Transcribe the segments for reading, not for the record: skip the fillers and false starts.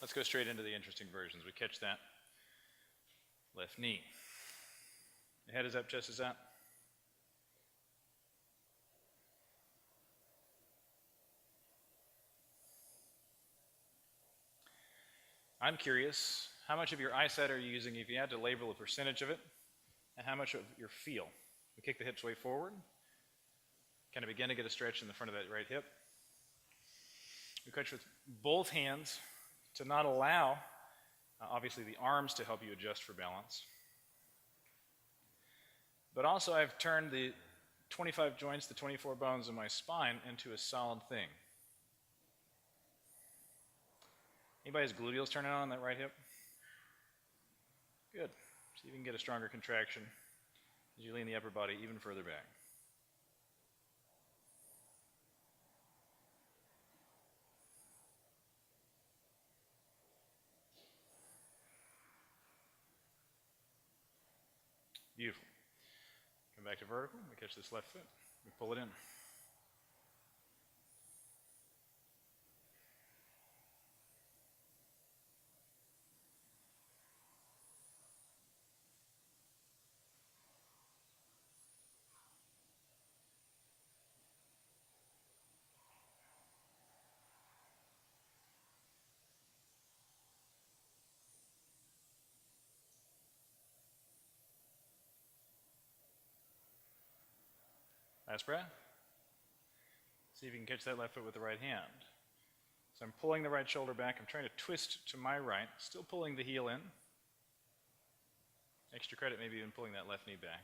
let's go straight into the interesting versions. We catch that left knee. The head is up, chest is up. I'm curious, how much of your eyesight are you using if you had to label a percentage of it, and how much of your feel? We kick the hips way forward, kind of begin to get a stretch in the front of that right hip. We catch with both hands to not allow, obviously, the arms to help you adjust for balance. But also I've turned the 25 joints, the 24 bones in my spine into a solid thing. Anybody's gluteals turning on that right hip? Good. So you can get a stronger contraction as you lean the upper body even further back. Beautiful. Come back to vertical. We catch this left foot. We pull it in. Last breath. See if you can catch that left foot with the right hand. So I'm pulling the right shoulder back. I'm trying to twist to my right, still pulling the heel in. Extra credit, maybe even pulling that left knee back.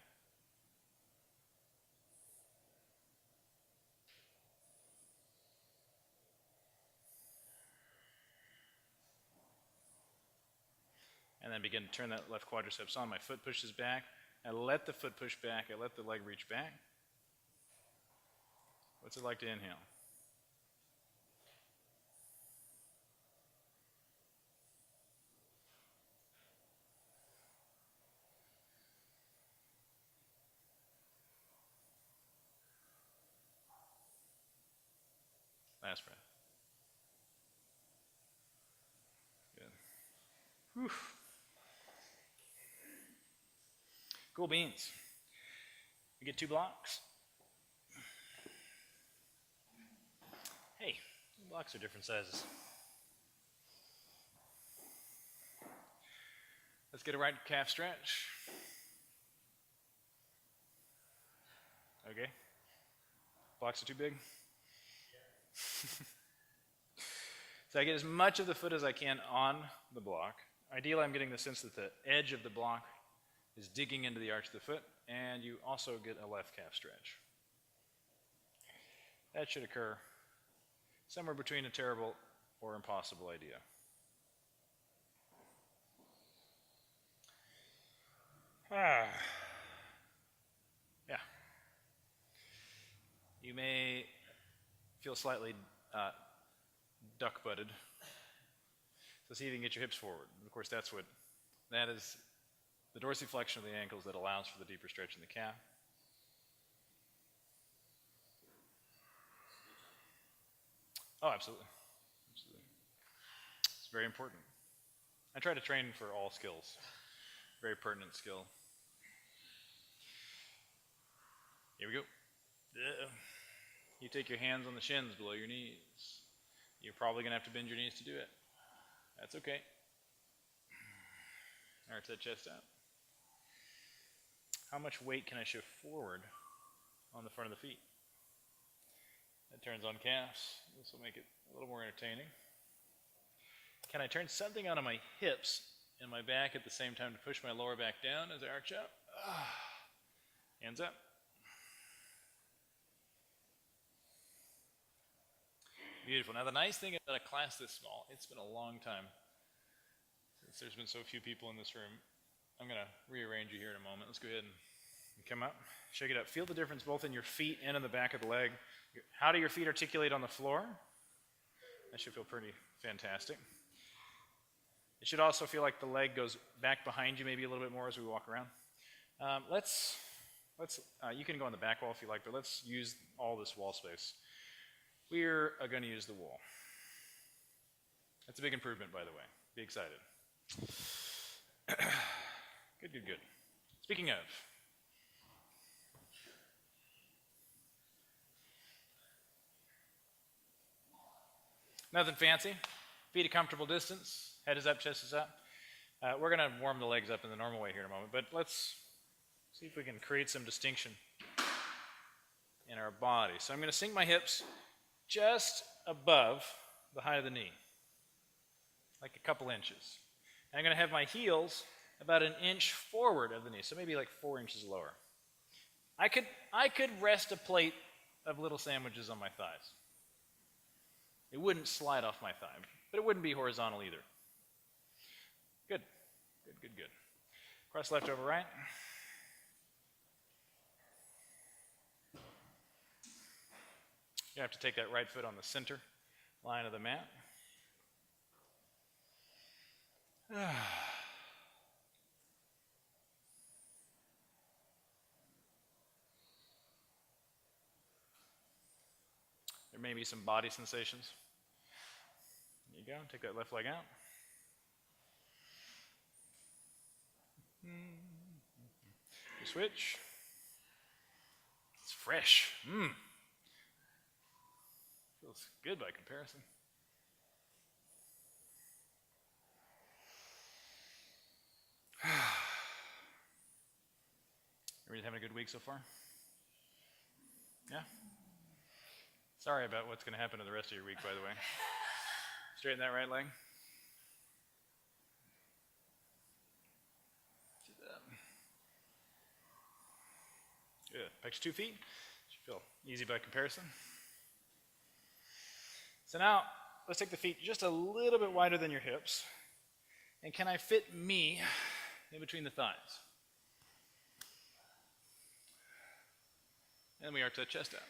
And then begin to turn that left quadriceps on. My foot pushes back. I let the foot push back. I let the leg reach back. What's it like to inhale? Last breath. Good. Whew. Cool beans. We get 2 blocks. Hey, blocks are different sizes. Let's get a right calf stretch. Okay. Blocks are too big? So I get as much of the foot as I can on the block. Ideally, I'm getting the sense that the edge of the block is digging into the arch of the foot, and you also get a left calf stretch. That should occur somewhere between a terrible or impossible idea. Yeah. You may feel slightly duck-butted. So see if you can get your hips forward. And of course, that is the dorsiflexion of the ankles that allows for the deeper stretch in the calf. Oh, absolutely. It's very important. I try to train for all skills. Very pertinent skill. Here we go. You take your hands on the shins below your knees. You're probably going to have to bend your knees to do it. That's okay. Arch that chest out. How much weight can I shift forward on the front of the feet? That turns on calves. This will make it a little more entertaining. Can I turn something out of my hips and my back at the same time to push my lower back down as I arch up? Hands up. Beautiful. Now the nice thing about a class this small, it's been a long time since there's been so few people in this room. I'm going to rearrange you here in a moment. Let's go ahead and come up, shake it up. Feel the difference both in your feet and in the back of the leg. How do your feet articulate on the floor? That should feel pretty fantastic. It should also feel like the leg goes back behind you maybe a little bit more as we walk around. You can go on the back wall if you like, but let's use all this wall space. We're going to use the wall. That's a big improvement, by the way. Be excited. Good, good, good. Speaking of, nothing fancy. Feet a comfortable distance. Head is up, chest is up. We're going to warm the legs up in the normal way here in a moment, but let's see if we can create some distinction in our body. So I'm going to sink my hips just above the height of the knee, like a couple inches. And I'm going to have my heels about an inch forward of the knee, so maybe like 4 inches lower. I could rest a plate of little sandwiches on my thighs. It wouldn't slide off my thigh, but it wouldn't be horizontal either. Good, good, good, good. Cross left over right. You have to take that right foot on the center line of the mat. There may be some body sensations. There you go. Take that left leg out. You switch. It's fresh. Feels good by comparison. Everybody having a good week so far? Yeah? Sorry about what's going to happen to the rest of your week, by the way. Straighten that right leg. Good. Back to 2 feet. Should feel easy by comparison. So now, let's take the feet just a little bit wider than your hips. And can I fit me in between the thighs? And we arch that chest out.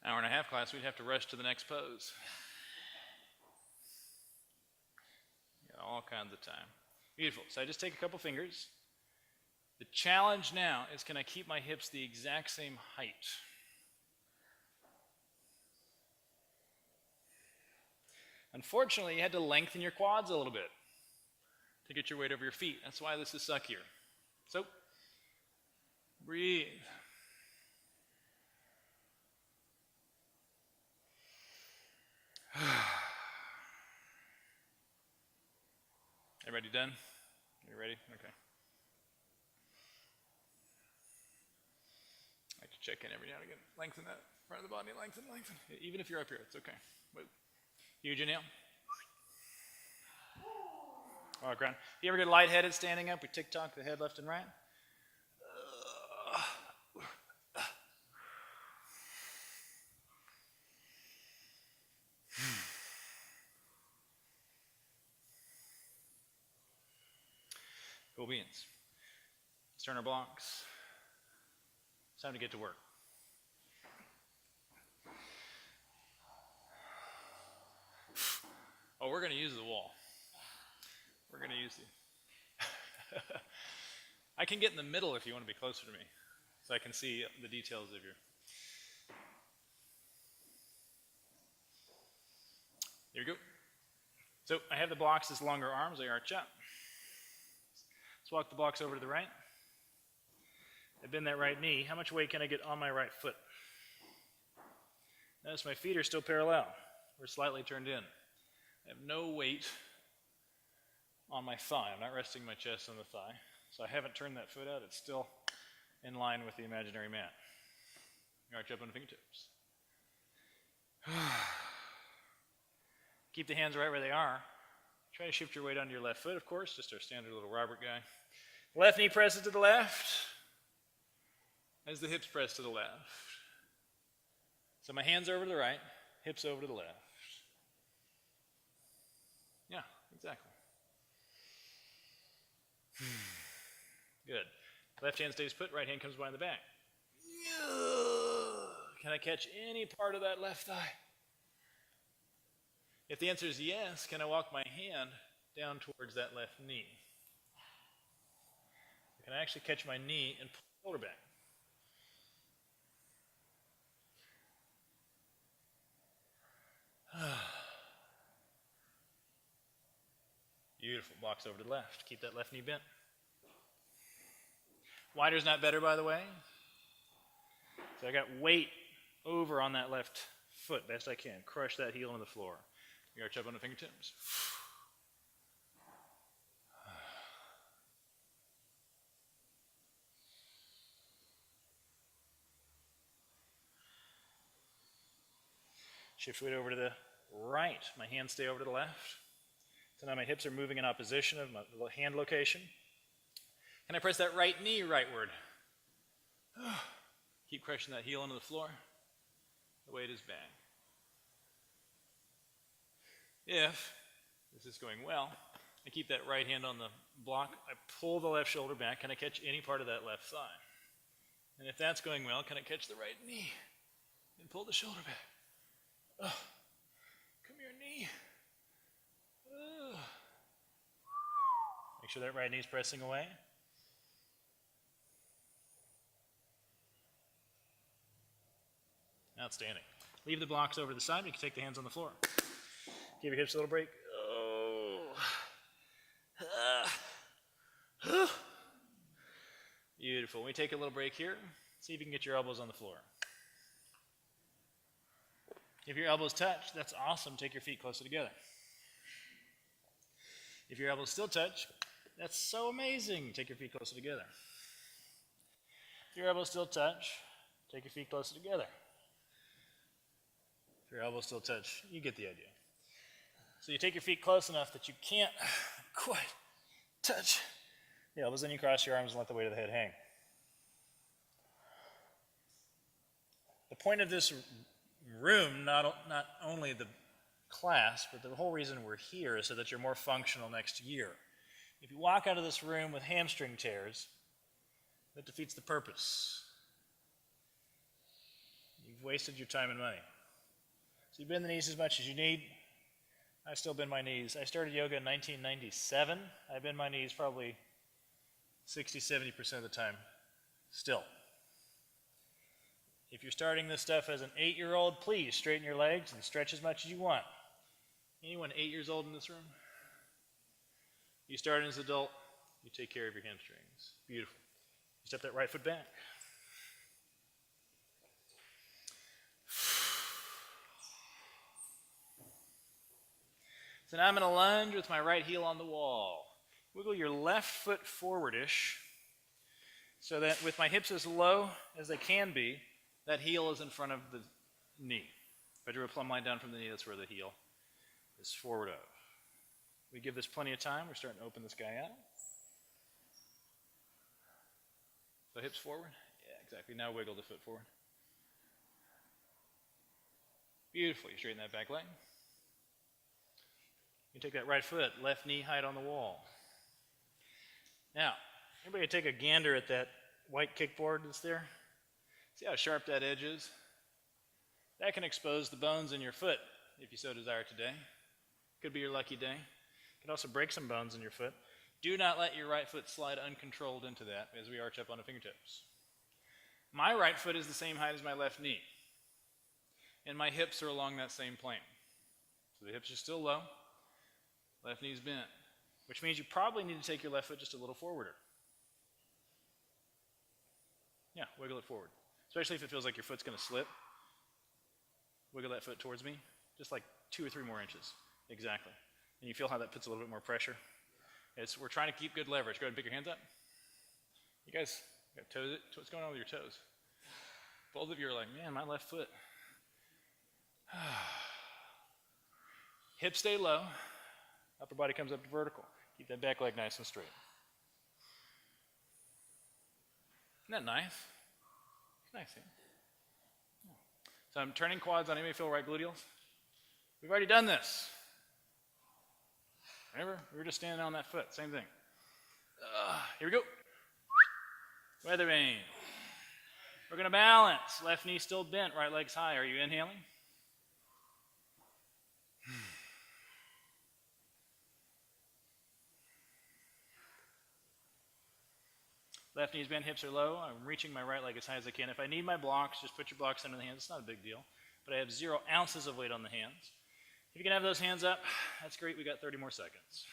Hour and a half class, we'd have to rush to the next pose. Got all kinds of time. Beautiful. So I just take a couple fingers. The challenge now is, can I keep my hips the exact same height? Unfortunately, you had to lengthen your quads a little bit to get your weight over your feet. That's why this is suckier. So, breathe. Everybody done? You ready? Okay. I like to check in every now and again. Lengthen that front of the body. Lengthen, lengthen. Even if you're up here, it's okay. Wait. Huge inhale. Walk around. You ever get lightheaded standing up? We tick-tock the head left and right. Cool beans. Let's turn our blocks. It's time to get to work. Oh, we're going to use the wall. We're going to use the... I can get in the middle if you want to be closer to me, so I can see the details of your... Here we go. So I have the blocks as longer arms. I arch up. Let's walk the blocks over to the right. I bend that right knee. How much weight can I get on my right foot? Notice my feet are still parallel. We're slightly turned in. I have no weight on my thigh. I'm not resting my chest on the thigh. So I haven't turned that foot out. It's still in line with the imaginary mat. Arch up on the fingertips. Keep the hands right where they are. Try to shift your weight onto your left foot, of course, just our standard little Robert guy. Left knee presses to the left as the hips press to the left. So my hands are over to the right, hips over to the left. exactly. Good. Left hand stays put, right hand comes behind the back. Can I catch any part of that left thigh? If the answer is yes, can I walk my hand down towards that left knee? Can I actually catch my knee and pull the shoulder back? Beautiful. Box over to the left. Keep that left knee bent. Wider's not better, by the way. So I got weight over on that left foot best I can. Crush that heel into the floor. You arch up on the fingertips. Shift weight over to the right. My hands stay over to the left. So now my hips are moving in opposition of my hand location. Can I press that right knee rightward? Keep crushing that heel into the floor. The weight is back. If this is going well, I keep that right hand on the block. I pull the left shoulder back. Can I catch any part of that left thigh? And if that's going well, can I catch the right knee and pull the shoulder back? Come here, knee. Make sure that right knee is pressing away. Outstanding. Leave the blocks over to the side. You can take the hands on the floor. Give your hips a little break. Beautiful. We take a little break here. See if you can get your elbows on the floor. If your elbows touch, that's awesome. Take your feet closer together. If your elbows still touch, that's so amazing. Take your feet closer together. If your elbows still touch, take your feet closer together. If your elbows still touch, you get the idea. So you take your feet close enough that you can't quite touch the elbows, then you cross your arms and let the weight of the head hang. The point of this room, not only the class, but the whole reason we're here is so that you're more functional next year. If you walk out of this room with hamstring tears, that defeats the purpose. You've wasted your time and money. So you bend the knees as much as you need. I still bend my knees. I started yoga in 1997. I bend my knees probably 60-70% of the time still. If you're starting this stuff as an 8-year-old, please straighten your legs and stretch as much as you want. Anyone 8 years old in this room? You start as an adult, you take care of your hamstrings. Beautiful. You step that right foot back. So now I'm going to lunge with my right heel on the wall. Wiggle your left foot forwardish so that with my hips as low as they can be, that heel is in front of the knee. If I drew a plumb line down from the knee, that's where the heel is forward of. We give this plenty of time. We're starting to open this guy out. So hips forward. Yeah, exactly. Now wiggle the foot forward. Beautiful. You straighten that back leg. You take that right foot, left knee height on the wall. Now, everybody take a gander at that white kickboard that's there. See how sharp that edge is? That can expose the bones in your foot if you so desire today. Could be your lucky day. Could also break some bones in your foot. Do not let your right foot slide uncontrolled into that as we arch up on the fingertips. My right foot is the same height as my left knee. And my hips are along that same plane. So the hips are still low. Left knee's bent, which means you probably need to take your left foot just a little forwarder. Yeah, wiggle it forward. Especially if it feels like your foot's going to slip. Wiggle that foot towards me, just like 2 or 3 more inches. Exactly. And you feel how that puts a little bit more pressure. We're trying to keep good leverage. Go ahead and pick your hands up. You guys got toes? What's going on with your toes? Both of you are like, man, my left foot. Hips stay low. Upper body comes up to vertical. Keep that back leg nice and straight. Isn't that nice? It's nice, yeah? So I'm turning quads on. Anybody feel right gluteals? We've already done this. Remember, we were just standing on that foot, same thing. Here we go. Weather vane. We're going to balance. Left knee still bent, right leg's high. Are you inhaling? Left knee's bent, hips are low. I'm reaching my right leg as high as I can. If I need my blocks, just put your blocks under the hands. It's not a big deal. But I have 0 ounces of weight on the hands. If you can have those hands up, that's great. We got 30 more seconds.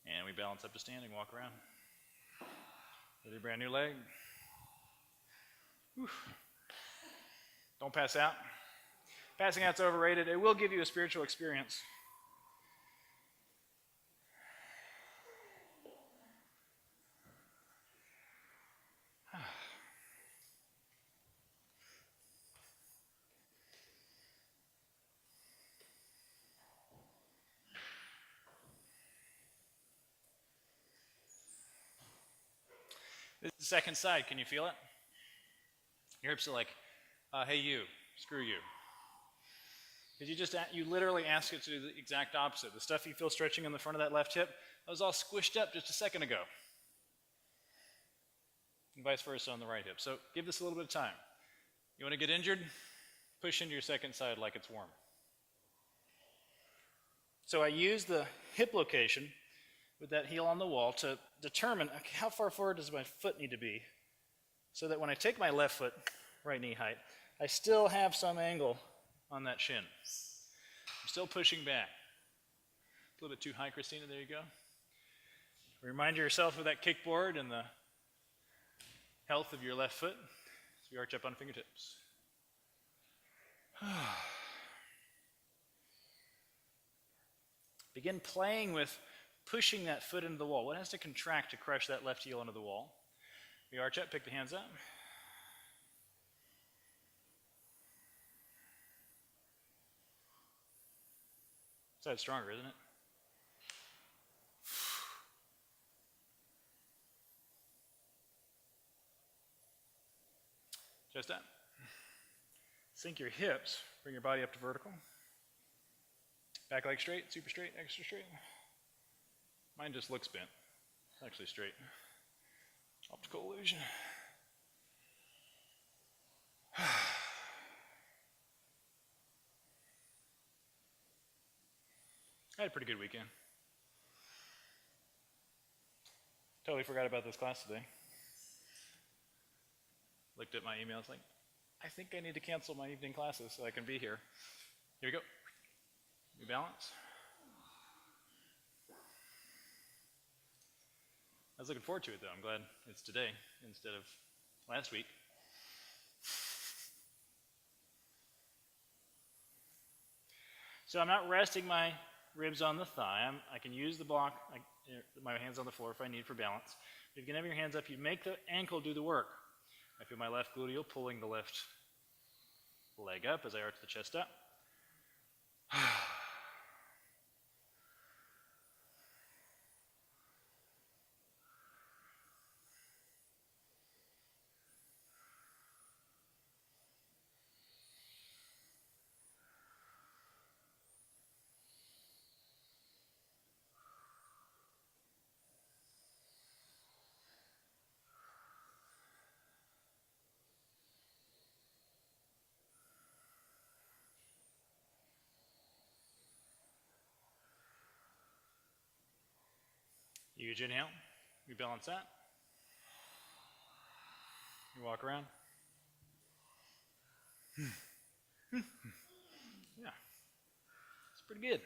And we balance up to standing, walk around. With your brand new leg. Whew. Don't pass out. Passing out's overrated. It will give you a spiritual experience. This is the second side. Can you feel it? Your hips are like, hey you, screw you. Because you literally ask it to do the exact opposite. The stuff you feel stretching in the front of that left hip, that was all squished up just a second ago. And vice versa on the right hip. So give this a little bit of time. You want to get injured? Push into your second side like it's warm. So I use the hip location with that heel on the wall to determine, okay, how far forward does my foot need to be so that when I take my left foot, right knee height, I still have some angle on that shin. I'm still pushing back. A little bit too high, Christina, there you go. Remind yourself of that kickboard and the health of your left foot as we arch up on fingertips. Begin playing with pushing that foot into the wall. What has to contract to crush that left heel into the wall? We arch up, pick the hands up. Side's stronger, isn't it? Chest up. Sink your hips, bring your body up to vertical. Back leg straight, super straight, extra straight. Mine just looks bent. It's actually straight. Optical illusion. I had a pretty good weekend. Totally forgot about this class today. Looked at my emails like, I think I need to cancel my evening classes so I can be here. Here we go. We balance. I was looking forward to it though. I'm glad it's today instead of last week. So I'm not resting my ribs on the thigh. I can use the block, my hands on the floor if I need for balance. If you can have your hands up, you make the ankle do the work. I feel my left gluteal pulling the left leg up as I arch the chest up. Huge inhale. We balance that. You walk around. Yeah. It's pretty good.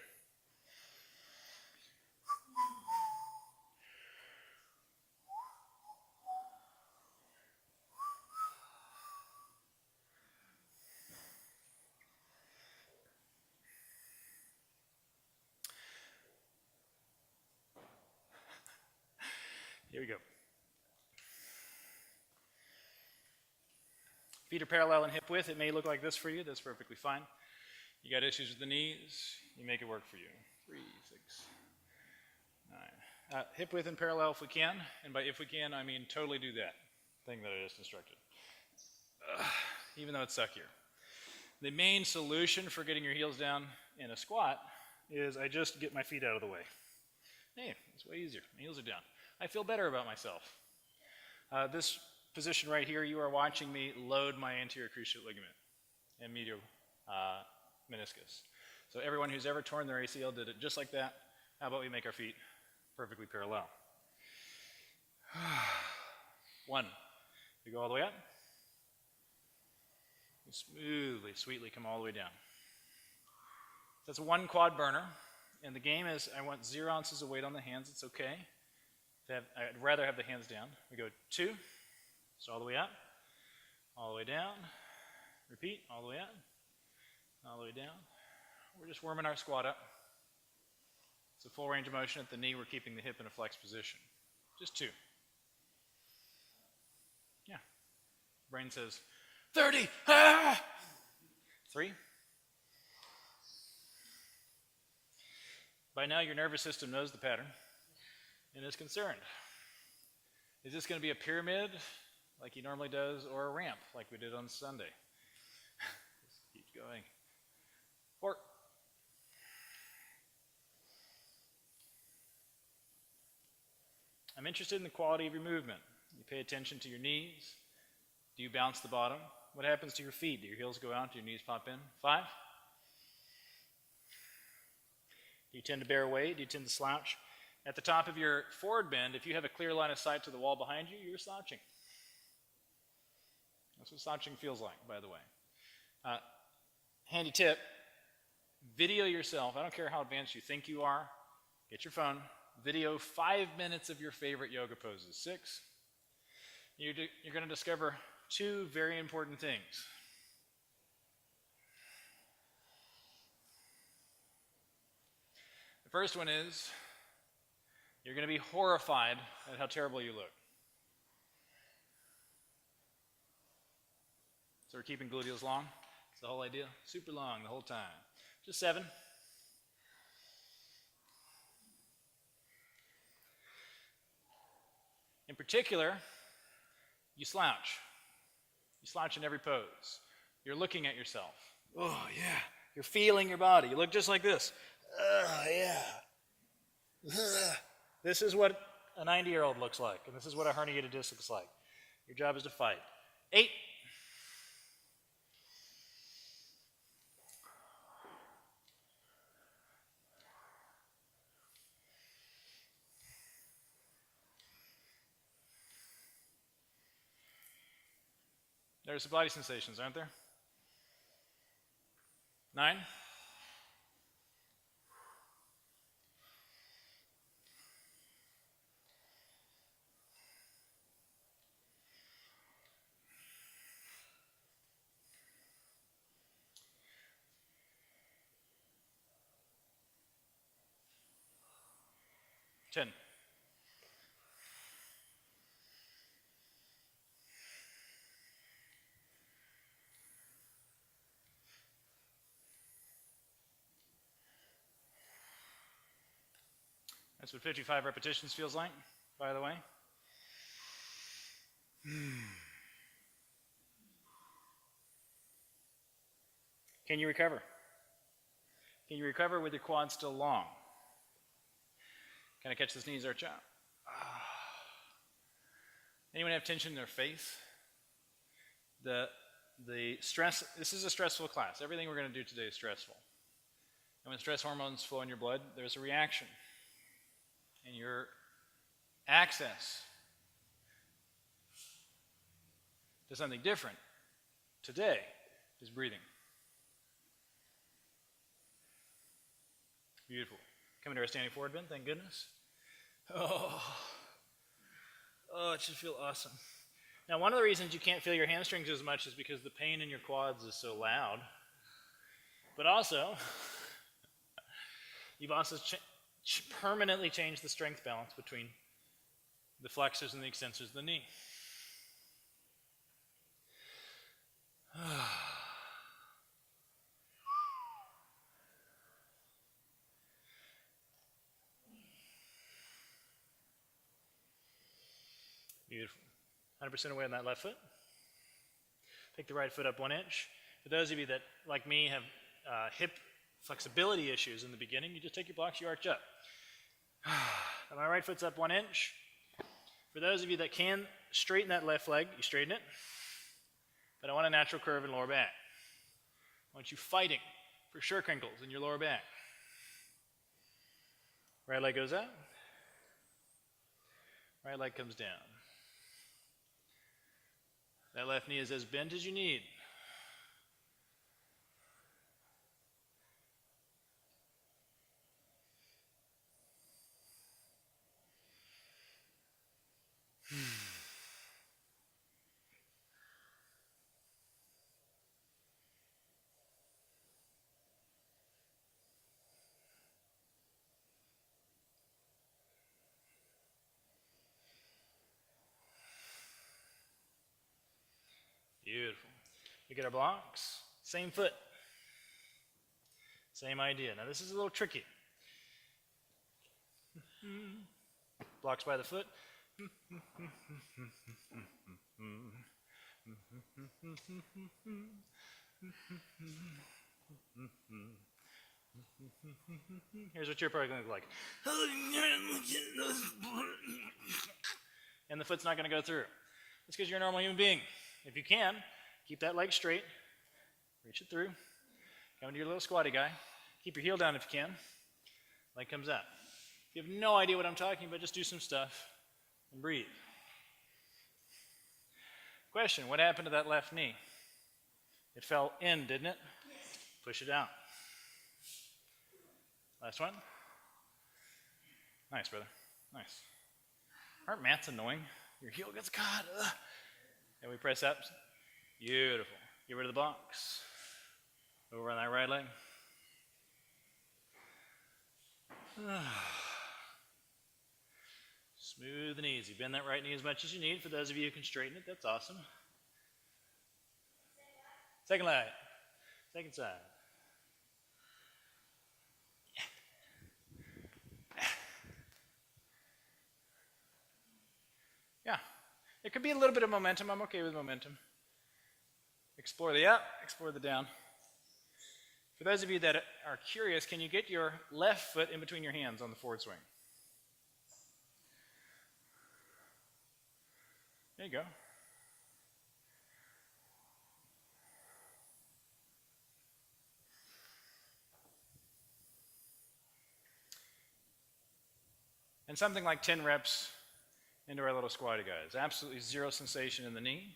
Here we go. Feet are parallel in hip width. It may look like this for you. That's perfectly fine. You got issues with the knees, you make it work for you. 3, 6, 9. Hip width and parallel if we can. And by if we can, I mean totally do that thing that I just instructed. Even though it's suckier. The main solution for getting your heels down in a squat is I just get my feet out of the way. Hey, it's way easier. My heels are down. I feel better about myself. This position right here, you are watching me load my anterior cruciate ligament and medial meniscus. So everyone who's ever torn their ACL did it just like that. How about we make our feet perfectly parallel? 1. We go all the way up. We smoothly, sweetly come all the way down. That's 1 quad burner. And the game is I want 0 ounces of weight on the hands. It's okay. I'd rather have the hands down. We go 2. So all the way up. All the way down. Repeat. All the way up. All the way down. We're just warming our squat up. It's a full range of motion at the knee. We're keeping the hip in a flexed position. Just 2. Yeah. Brain says, 30. Ah! 3. By now, your nervous system knows the pattern and is concerned. Is this going to be a pyramid like he normally does, or a ramp like we did on Sunday? Just keep going. 4. I'm interested in the quality of your movement. You pay attention to your knees. Do you bounce the bottom? What happens to your feet? Do your heels go out? Do your knees pop in? 5. Do you tend to bear weight? Do you tend to slouch? At the top of your forward bend, if you have a clear line of sight to the wall behind you, you're slouching. That's what slouching feels like, by the way. Handy tip, video yourself. I don't care how advanced you think you are. Get your phone. Video 5 minutes of your favorite yoga poses. 6. You're going to discover 2 very important things. The first one is you're going to be horrified at how terrible you look. So we're keeping gluteals long. That's the whole idea. Super long the whole time. Just 7. In particular, you slouch. You slouch in every pose. You're looking at yourself. Oh, yeah. You're feeling your body. You look just like this. Oh, yeah. This is what a 90-year-old looks like, and this is what a herniated disc looks like. Your job is to fight. 8. There's the body sensations, aren't there? 9. Ten. That's what 55 repetitions feels like, by the way. Can you recover? Can you recover with your quads still long? Can I catch this knees arch out? Anyone have tension in their face? The stress, this is a stressful class. Everything we're going to do today is stressful. And when stress hormones flow in your blood, there's a reaction. And your access to something different today is breathing. Beautiful. Coming to our standing forward bend, thank goodness. Oh, it should feel awesome. Now, one of the reasons you can't feel your hamstrings as much is because the pain in your quads is so loud. But also, you've also permanently changed the strength balance between the flexors and the extensors of the knee. Beautiful. 100% away on that left foot. Take the right foot up 1 inch. For those of you that, like me, have hip flexibility issues in the beginning, you just take your blocks, you arch up. My right foot's up 1 inch. For those of you that can straighten that left leg, you straighten it. But I want a natural curve in lower back. I want you fighting for shirt crinkles in your lower back. Right leg goes up. Right leg comes down. That left knee is as bent as you need. Beautiful. We get our blocks, same foot. Same idea. Now this is a little tricky. Blocks by the foot. Here's what you're probably going to look like. And the foot's not going to go through. It's because you're a normal human being. If you can, keep that leg straight. Reach it through. Go into your little squatty guy. Keep your heel down if you can. Leg comes up. If you have no idea what I'm talking about, just do some stuff and breathe. Question, what happened to that left knee? It fell in, didn't it? Push it out. Last one. Nice, brother. Nice. Aren't mats annoying? Your heel gets caught. Ugh. And we press up. Beautiful. Get rid of the box. Over on that right leg. Smooth and easy. Bend that right knee as much as you need. For those of you who can straighten it, that's awesome. Second leg. Second side. Yeah. There could be a little bit of momentum. I'm okay with momentum. Explore the up, explore the down. For those of you that are curious, can you get your left foot in between your hands on the forward swing? There you go. And something like 10 reps into our little squatty guys. Absolutely zero sensation in the knee.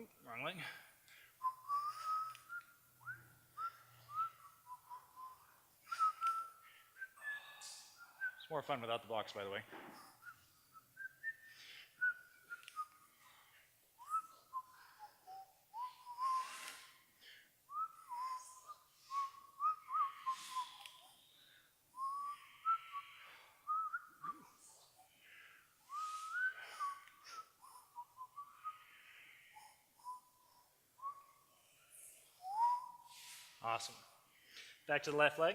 Oop, wrong leg. It's more fun without the blocks, by the way. Awesome. Back to the left leg.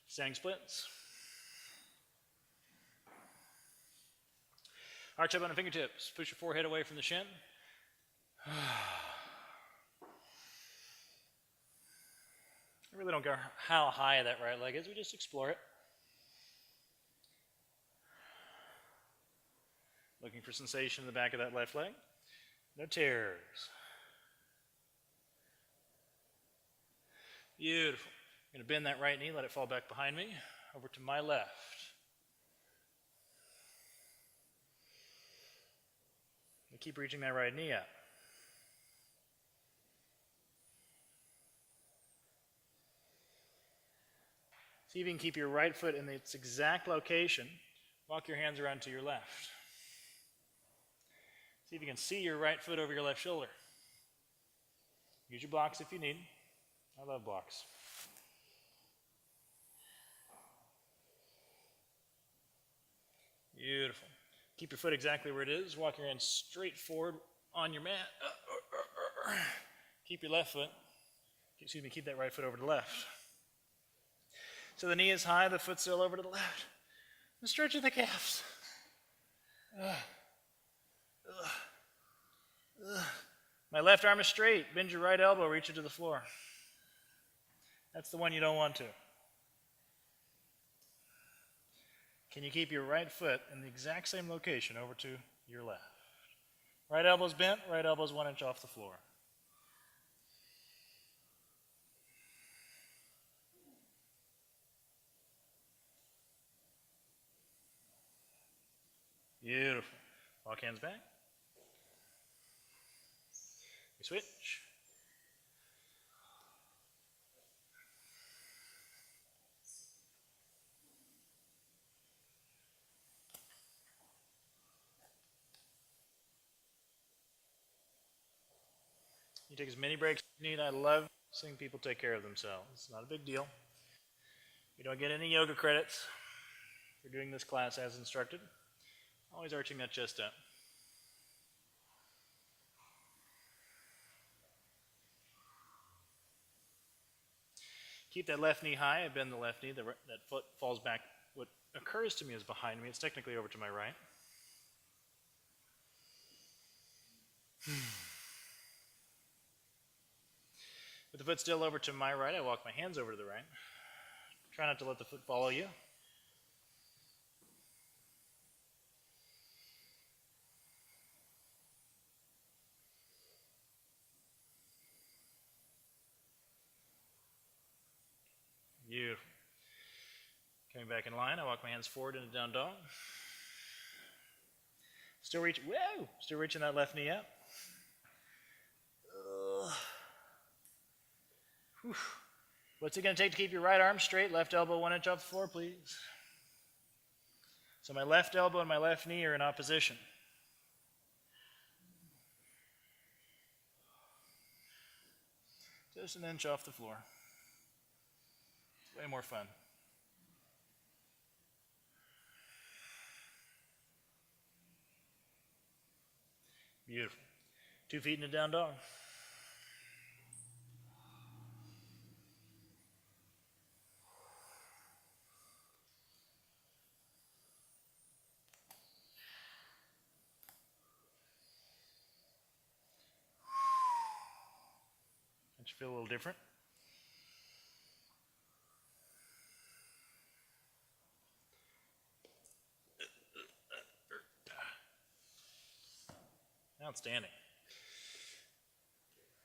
Standing splits. Arch up on the fingertips. Push your forehead away from the shin. I really don't care how high that right leg is. We just explore it. Looking for sensation in the back of that left leg. No tears. Beautiful. I'm going to bend that right knee, let it fall back behind me, over to my left. And keep reaching that right knee up. See if you can keep your right foot in its exact location. Walk your hands around to your left. See if you can see your right foot over your left shoulder. Use your blocks if you need. I love blocks. Beautiful. Keep your foot exactly where it is. Walk your hands straight forward on your mat. Keep your left foot, keep that right foot over to the left. So the knee is high, the foot's still over to the left. And stretch of the calves. My left arm is straight. Bend your right elbow, reach it to the floor. That's the one you don't want to. Can you keep your right foot in the exact same location over to your left? Right elbow's bent, right elbow's 1 inch off the floor. Beautiful. Walk hands back. We switch. You take as many breaks as you need. I love seeing people take care of themselves. It's not a big deal. You don't get any yoga credits for doing this class as instructed. Always arching that chest up. Keep that left knee high. I bend the left knee. That foot falls back. What occurs to me is behind me. It's technically over to my right. With the foot still over to my right, I walk my hands over to the right. Try not to let the foot follow you. Beautiful. Coming back in line, I walk my hands forward into down dog. Still reaching that left knee up. What's it going to take to keep your right arm straight? Left elbow 1 inch off the floor, please. So my left elbow and my left knee are in opposition. Just an inch off the floor. Way more fun. Beautiful. 2 feet in a down dog. Don't you feel a little different? Outstanding.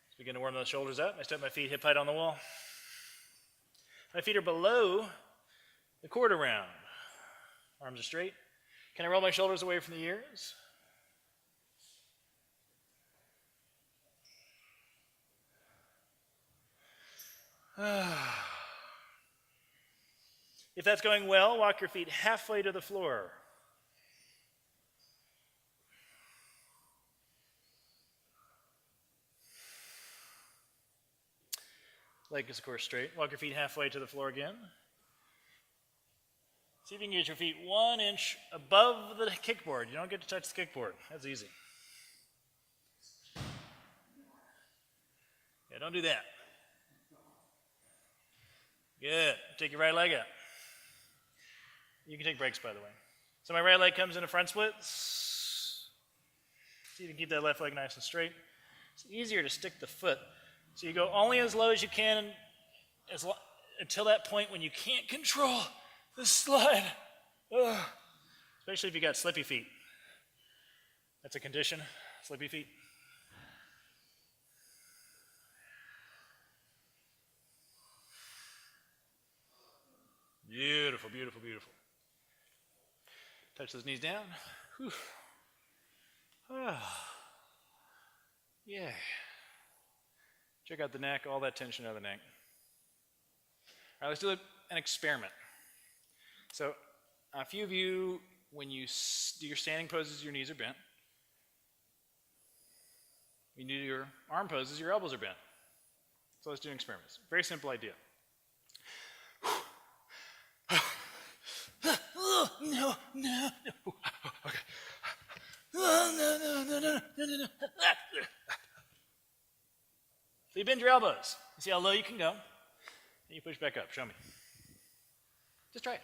Let's begin to warm those shoulders up. I step my feet hip height on the wall. My feet are below the quarter round. Arms are straight. Can I roll my shoulders away from the ears? If that's going well, walk your feet halfway to the floor. Leg is, of course, straight. Walk your feet halfway to the floor again. See if you can get your feet 1 inch above the kickboard. You don't get to touch the kickboard. That's easy. Yeah, don't do that. Good. Take your right leg up. You can take breaks, by the way. So my right leg comes into front splits. See if you can keep that left leg nice and straight. It's easier to stick the foot. So you go only as low as you can until that point when you can't control the slide. Especially if you got slippy feet. That's a condition, slippy feet. Beautiful, beautiful, beautiful. Touch those knees down. Whew. Yeah. Check out the neck, all that tension out of the neck. All right, let's do an experiment. So a few of you, when you do your standing poses, your knees are bent. When you do your arm poses, your elbows are bent. So let's do an experiment. Very simple idea. No. Okay. So you bend your elbows. You see how low you can go. And you push back up. Show me. Just try it.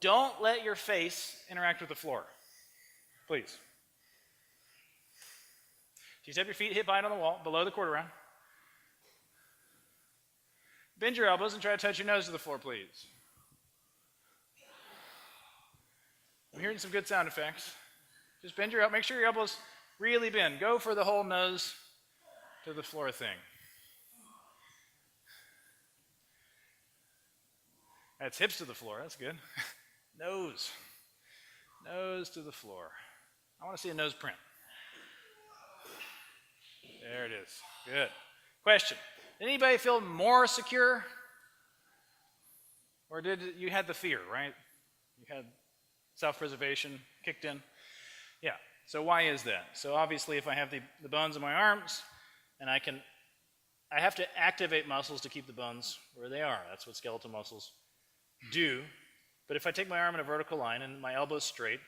Don't let your face interact with the floor. Please. So you step your feet hip height on the wall, below the quarter round. Bend your elbows and try to touch your nose to the floor, please. I'm hearing some good sound effects. Just bend your elbows. Make sure your elbows really bend. Go for the whole nose to the floor thing. That's hips to the floor. That's good. Nose. Nose to the floor. I want to see a nose print. There it is. Good. Question. Did anybody feel more secure? Or did you had the fear, right? You had self-preservation kicked in? Yeah. So why is that? So obviously if I have the bones in my arms, and I have to activate muscles to keep the bones where they are. That's what skeletal muscles do. But if I take my arm in a vertical line and my elbow's straight,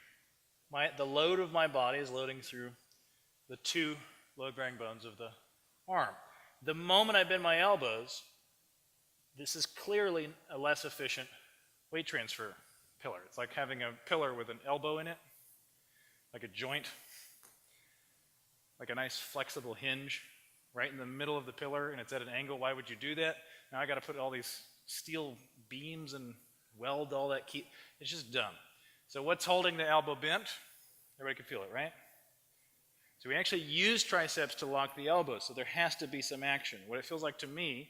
the load of my body is loading through the two load-bearing bones of the arm. The moment I bend my elbows, this is clearly a less efficient weight transfer pillar. It's like having a pillar with an elbow in it, like a joint, like a nice flexible hinge right in the middle of the pillar, and it's at an angle. Why would you do that? Now I got to put all these steel beams and weld all that key. It's just dumb. So what's holding the elbow bent? Everybody can feel it, right? So we actually use triceps to lock the elbows, so there has to be some action. What it feels like to me,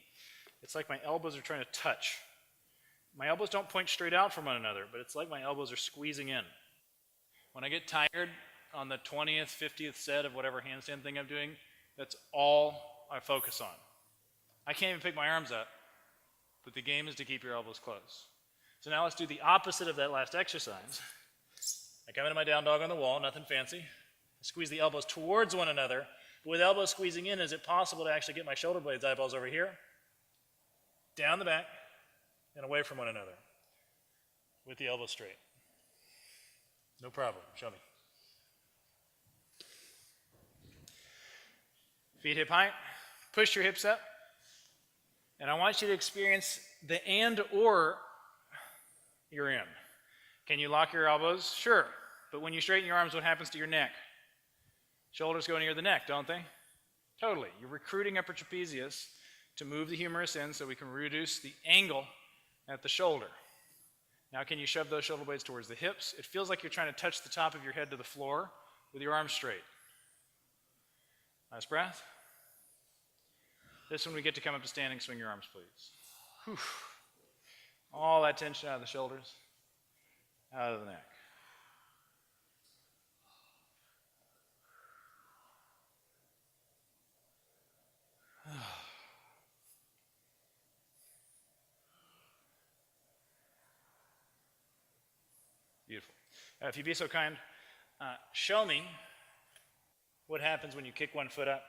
it's like my elbows are trying to touch. My elbows don't point straight out from one another, but it's like my elbows are squeezing in. When I get tired on the 20th, 50th set of whatever handstand thing I'm doing, that's all I focus on. I can't even pick my arms up, but the game is to keep your elbows close. So now let's do the opposite of that last exercise. I come into my down dog on the wall, nothing fancy. I squeeze the elbows towards one another. But with elbows squeezing in, is it possible to actually get my shoulder blades eyeballs over here, down the back, and away from one another with the elbows straight? No problem. Show me. Feet hip height. Push your hips up. And I want you to experience the and or you're in. Can you lock your elbows? Sure. But when you straighten your arms, what happens to your neck? Shoulders go near the neck, don't they? Totally. You're recruiting upper trapezius to move the humerus in so we can reduce the angle at the shoulder. Now can you shove those shoulder blades towards the hips? It feels like you're trying to touch the top of your head to the floor with your arms straight. Nice breath. This one we get to come up to standing, swing your arms, please. Whew. All that tension out of the shoulders, out of the neck. Beautiful. If you'd be so kind, show me what happens when you kick one foot up,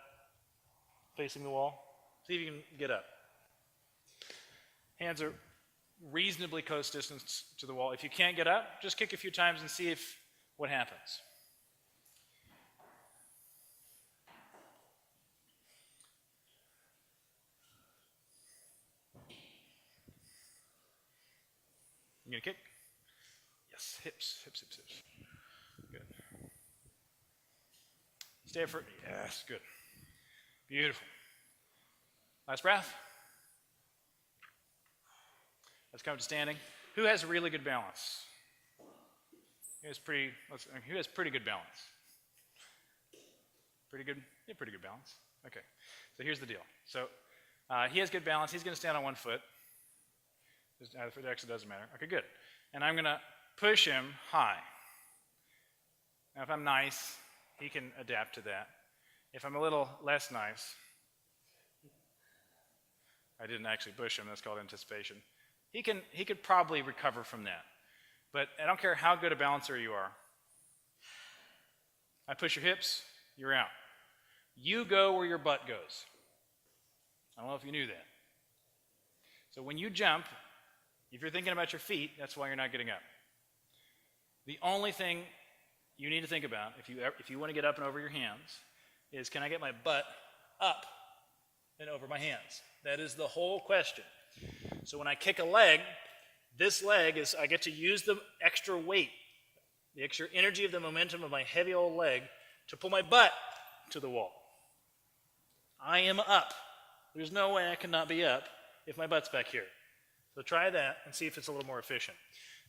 facing the wall. See if you can get up. Hands are reasonably close distance to the wall. If you can't get up, just kick a few times and see what happens. You gonna kick? Yes, hips. Good. Stay for, yes, good. Beautiful. Last breath. Let's come to standing. Who has really good balance? Who has pretty good balance? Pretty good? Yeah, pretty good balance. Okay. So here's the deal. So he has good balance. He's going to stand on one foot. The foot actually doesn't matter. Okay, good. And I'm going to push him high. Now, if I'm nice, he can adapt to that. If I'm a little less nice, I didn't actually push him. That's called anticipation. He could probably recover from that. But I don't care how good a balancer you are. I push your hips, you're out. You go where your butt goes. I don't know if you knew that. So when you jump, if you're thinking about your feet, that's why you're not getting up. The only thing you need to think about, if you want to get up and over your hands, is can I get my butt up and over my hands? That is the whole question. So when I kick a leg, this leg is, I get to use the extra weight, the extra energy of the momentum of my heavy old leg to pull my butt to the wall. I am up. There's no way I cannot be up if my butt's back here. So try that and see if it's a little more efficient.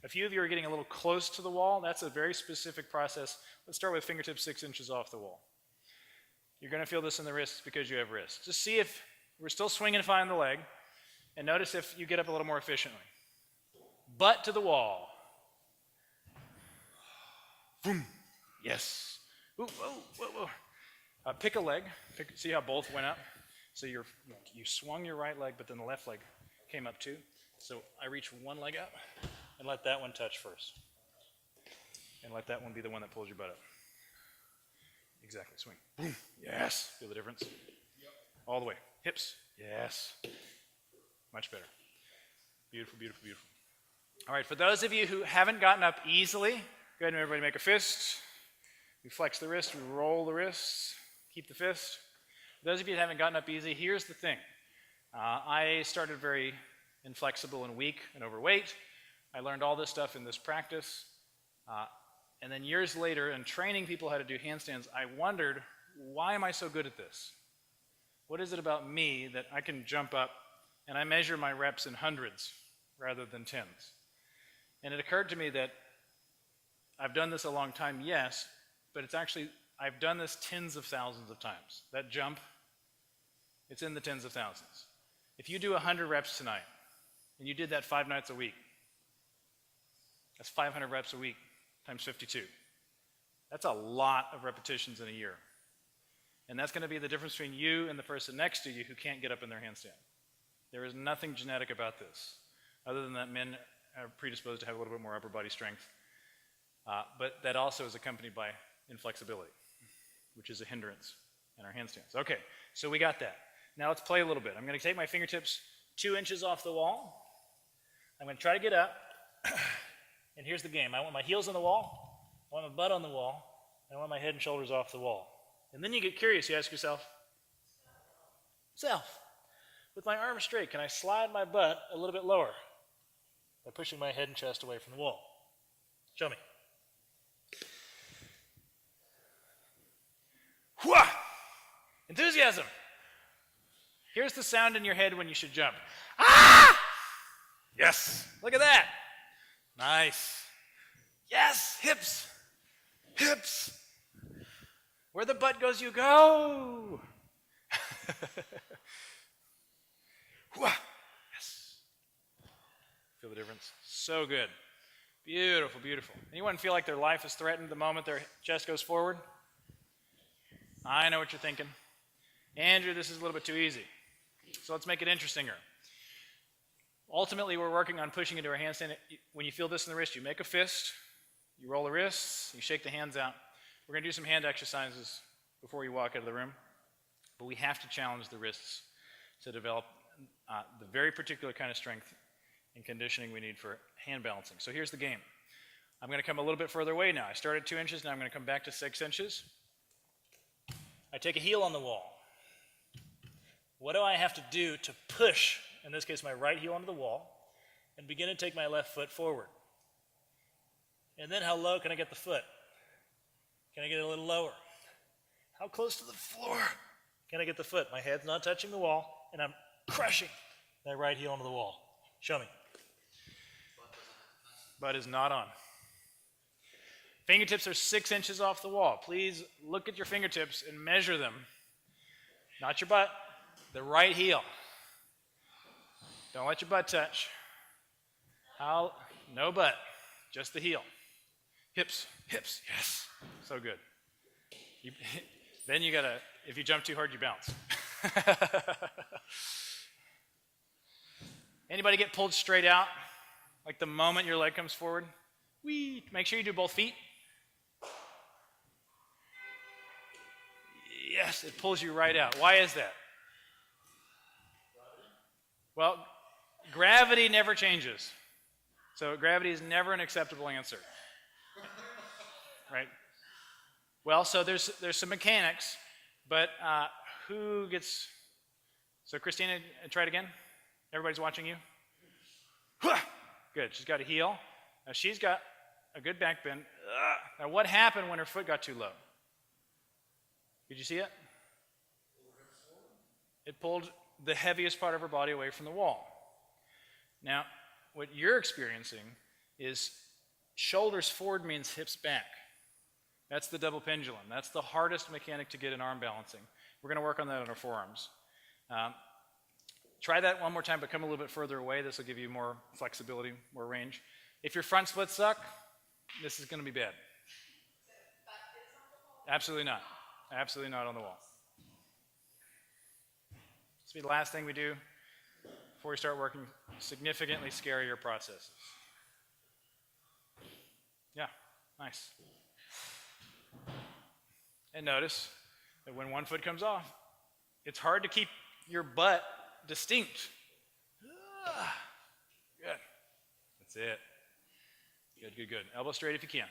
A few of you are getting a little close to the wall. That's a very specific process. Let's start with fingertips 6 inches off the wall. You're going to feel this in the wrists because you have wrists. Just see if we're still swinging fine the leg, and notice if you get up a little more efficiently. Butt to the wall. Boom. Yes. Ooh, whoa, whoa, whoa. Pick a leg. See how both went up? So you swung your right leg, but then the left leg came up too. So I reach one leg up and let that one touch first. And let that one be the one that pulls your butt up. Exactly. Swing. Boom. Yes. Feel the difference? Yep. All the way. Hips. Yes. Much better. Beautiful, beautiful, beautiful. All right, for those of you who haven't gotten up easily, go ahead and everybody make a fist. We flex the wrist, we roll the wrists, keep the fist. For those of you who haven't gotten up easy, here's the thing. I started very inflexible and weak and overweight. I learned all this stuff in this practice. And then years later, in training people how to do handstands, I wondered, why am I so good at this? What is it about me that I can jump up and I measure my reps in hundreds rather than tens? And it occurred to me that I've done this a long time, yes, but it's actually, I've done this tens of thousands of times. That jump, it's in the tens of thousands. If you do 100 reps tonight, and you did that 5 nights a week, that's 500 reps a week times 52. That's a lot of repetitions in a year. And that's going to be the difference between you and the person next to you who can't get up in their handstand. There is nothing genetic about this, other than that men are predisposed to have a little bit more upper body strength. But that also is accompanied by inflexibility, which is a hindrance in our handstands. Okay, so we got that. Now let's play a little bit. I'm going to take my fingertips 2 inches off the wall. I'm going to try to get up. And here's the game. I want my heels on the wall, I want my butt on the wall, and I want my head and shoulders off the wall. And then you get curious. You ask yourself, self, with my arms straight, can I slide my butt a little bit lower by pushing my head and chest away from the wall? Show me. Whoa! Enthusiasm. Here's the sound in your head when you should jump. Ah! Yes. Look at that. Nice. Yes. Hips. Hips. Where the butt goes, you go. Yes. Feel the difference? So good. Beautiful, beautiful. Anyone feel like their life is threatened the moment their chest goes forward? I know what you're thinking. Andrew, this is a little bit too easy. So let's make it interestinger. Ultimately, we're working on pushing into our handstand. When you feel this in the wrist, you make a fist, you roll the wrists, you shake the hands out. We're going to do some hand exercises before you walk out of the room. But we have to challenge the wrists to develop the very particular kind of strength and conditioning we need for hand balancing. So here's the game. I'm going to come a little bit further away now. I started 2 inches, now I'm going to come back to 6 inches. I take a heel on the wall. What do I have to do to push, in this case my right heel onto the wall, and begin to take my left foot forward? And then how low can I get the foot? Can I get it a little lower? How close to the floor can I get the foot? My head's not touching the wall, and I'm crushing that right heel onto the wall. Show me. Butt is not on. Fingertips are 6 inches off the wall. Please look at your fingertips and measure them. Not your butt, the right heel. Don't let your butt touch. No butt, just the heel. Hips, hips, yes. So good. Then you gotta, if you jump too hard, you bounce. Anybody get pulled straight out? Like the moment your leg comes forward? Whee! Make sure you do both feet. Yes, it pulls you right out. Why is that? Well, gravity never changes. So gravity is never an acceptable answer. Right? Well, so there's some mechanics, but who gets... So Christina, try it again. Everybody's watching you. Good. She's got a heel. Now she's got a good back bend. Now what happened when her foot got too low? Did you see it? It pulled the heaviest part of her body away from the wall. Now, what you're experiencing is shoulders forward means hips back. That's the double pendulum. That's the hardest mechanic to get in arm balancing. We're going to work on that on our forearms. Try that one more time, but come a little bit further away. This will give you more flexibility, more range. If your front splits suck, this is going to be bad. Absolutely not. Absolutely not on the wall. This will be the last thing we do before we start working significantly scarier processes. Yeah, nice. And notice that when one foot comes off, it's hard to keep your butt distinct. Good. That's it. Good, good, good. Elbow straight if you can.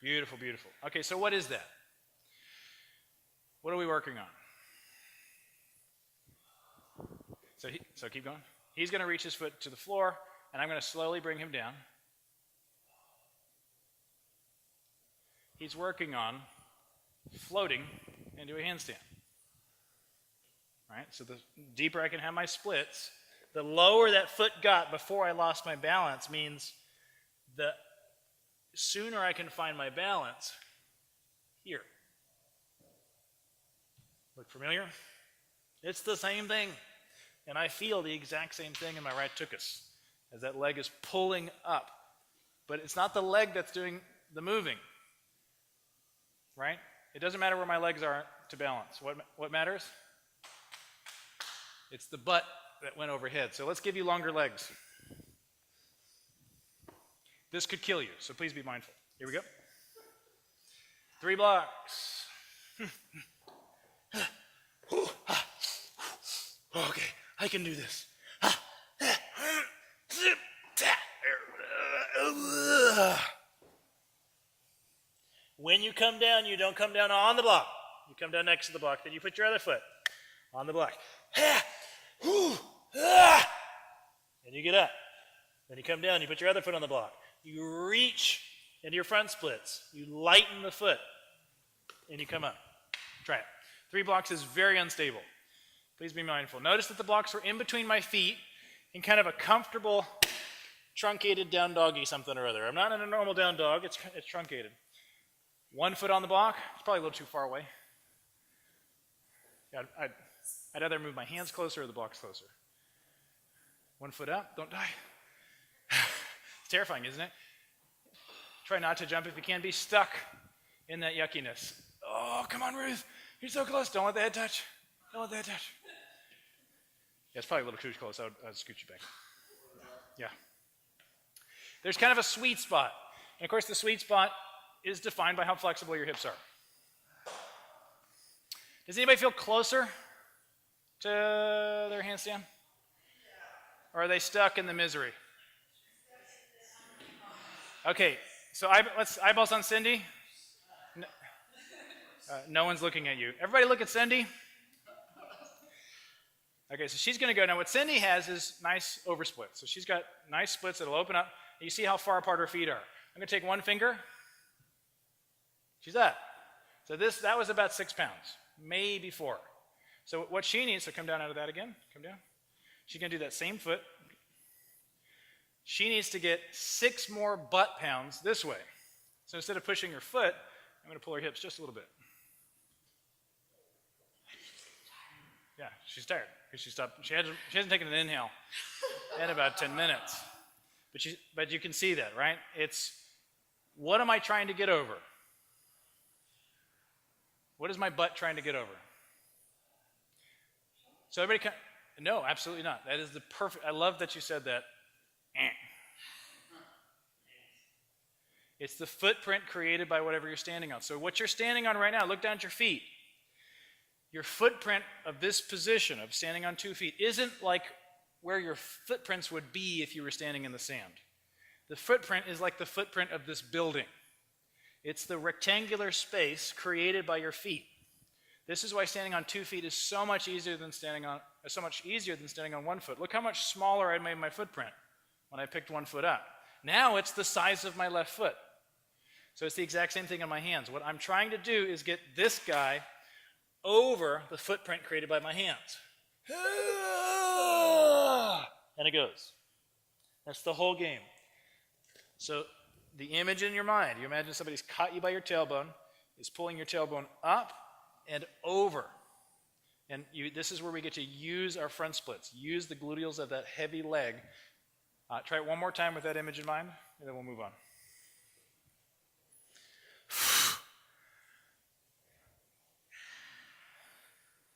Beautiful, beautiful. Okay, so what is that? What are we working on? So keep going. He's going to reach his foot to the floor, and I'm going to slowly bring him down. He's working on floating into a handstand. Right? So the deeper I can have my splits, the lower that foot got before I lost my balance means the sooner I can find my balance here. Look familiar? It's the same thing. And I feel the exact same thing in my right tuchus as that leg is pulling up. But it's not the leg that's doing the moving. Right? It doesn't matter where my legs are to balance. What matters? It's the butt that went overhead. So let's give you longer legs. This could kill you, so please be mindful. Here we go. 3 blocks. Okay, I can do this. When you come down, you don't come down on the block. You come down next to the block, then you put your other foot on the block. Then you get up. Then you come down, you put your other foot on the block. You reach into your front splits. You lighten the foot. And you come up. Try it. 3 blocks is very unstable. Please be mindful. Notice that the blocks are in between my feet in kind of a comfortable, truncated down doggy something or other. I'm not in a normal down dog. It's truncated. 1 foot on the block. It's probably a little too far away. Yeah, I'd either move my hands closer or the blocks closer. 1 foot up. Don't die. It's terrifying, isn't it? Try not to jump if you can. Be stuck in that yuckiness. Oh, come on, Ruth. You're so close. Don't let the head touch. Don't let the head touch. Yeah, it's probably a little too close. I'd scoot you back. Yeah. There's kind of a sweet spot. And of course, the sweet spot is defined by how flexible your hips are. Does anybody feel closer to their handstand? Or are they stuck in the misery? Okay, so let's eyeballs on Cindy. No one's looking at you. Everybody look at Cindy. Okay, so she's going to go. Now, what Cindy has is nice oversplits. So she's got nice splits that'll open up. You see how far apart her feet are. I'm going to take 1 finger. She's up. So that was about 6 pounds, maybe 4. So what she needs, so come down out of that again. Come down. She's going to do that same foot. She needs to get 6 more butt pounds this way. So instead of pushing her foot, I'm going to pull her hips just a little bit. Yeah, she's tired because she stopped. She hasn't taken an inhale in about 10 minutes. But you can see that, right? It's, what am I trying to get over? What is my butt trying to get over? So everybody, no, absolutely not. That is the perfect, I love that you said that. It's the footprint created by whatever you're standing on. So what you're standing on right now, look down at your feet. Your footprint of this position of standing on 2 feet isn't like where your footprints would be if you were standing in the sand. The footprint is like the footprint of this building. It's the rectangular space created by your feet. This is why standing on 2 feet is so much easier than standing on 1 foot. Look how much smaller I made my footprint when I picked 1 foot up. Now it's the size of my left foot. So it's the exact same thing on my hands. What I'm trying to do is get this guy over the footprint created by my hands. And it goes. That's the whole game. So the image in your mind, you imagine somebody's caught you by your tailbone, is pulling your tailbone up and over. And this is where we get to use our front splits, use the gluteals of that heavy leg. Try it one more time with that image in mind, and then we'll move on.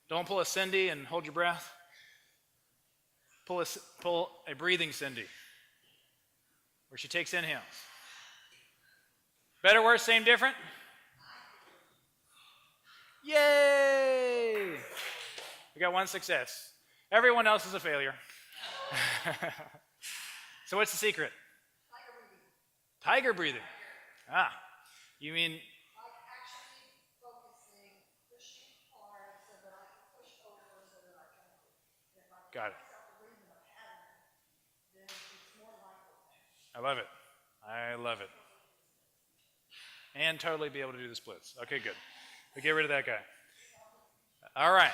Don't pull a Cindy and hold your breath. Pull a breathing Cindy, where she takes inhales. Better, worse, same, different? Yay! We got one success. Everyone else is a failure. So what's the secret? Tiger breathing. Ah, you mean... Actually focusing, pushing hard so that I can push over so that I can... If I Got it. breathe in a pattern, then it's more likely. I love it. I love it. And totally be able to do the splits. Okay, good. We get rid of that guy. All right.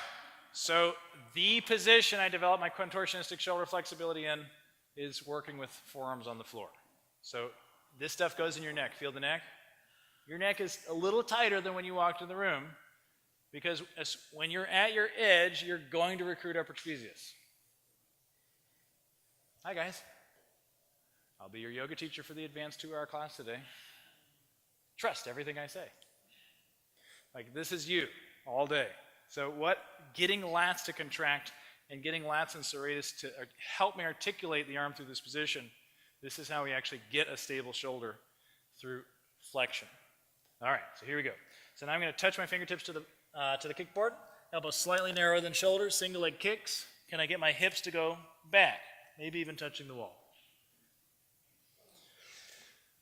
So the position I developed my contortionistic shoulder flexibility in is working with forearms on the floor. So this stuff goes in your neck. Feel the neck? Your neck is a little tighter than when you walked in the room because when you're at your edge, you're going to recruit upper trapezius. Hi, guys. I'll be your yoga teacher for the advanced 2-hour class today. Trust everything I say. Like, this is you all day. So getting lats to contract and getting lats and serratus to help me articulate the arm through this position, this is how we actually get a stable shoulder through flexion. All right, so here we go. So now I'm going to touch my fingertips to the kickboard, elbows slightly narrower than shoulders, single leg kicks. Can I get my hips to go back, maybe even touching the wall?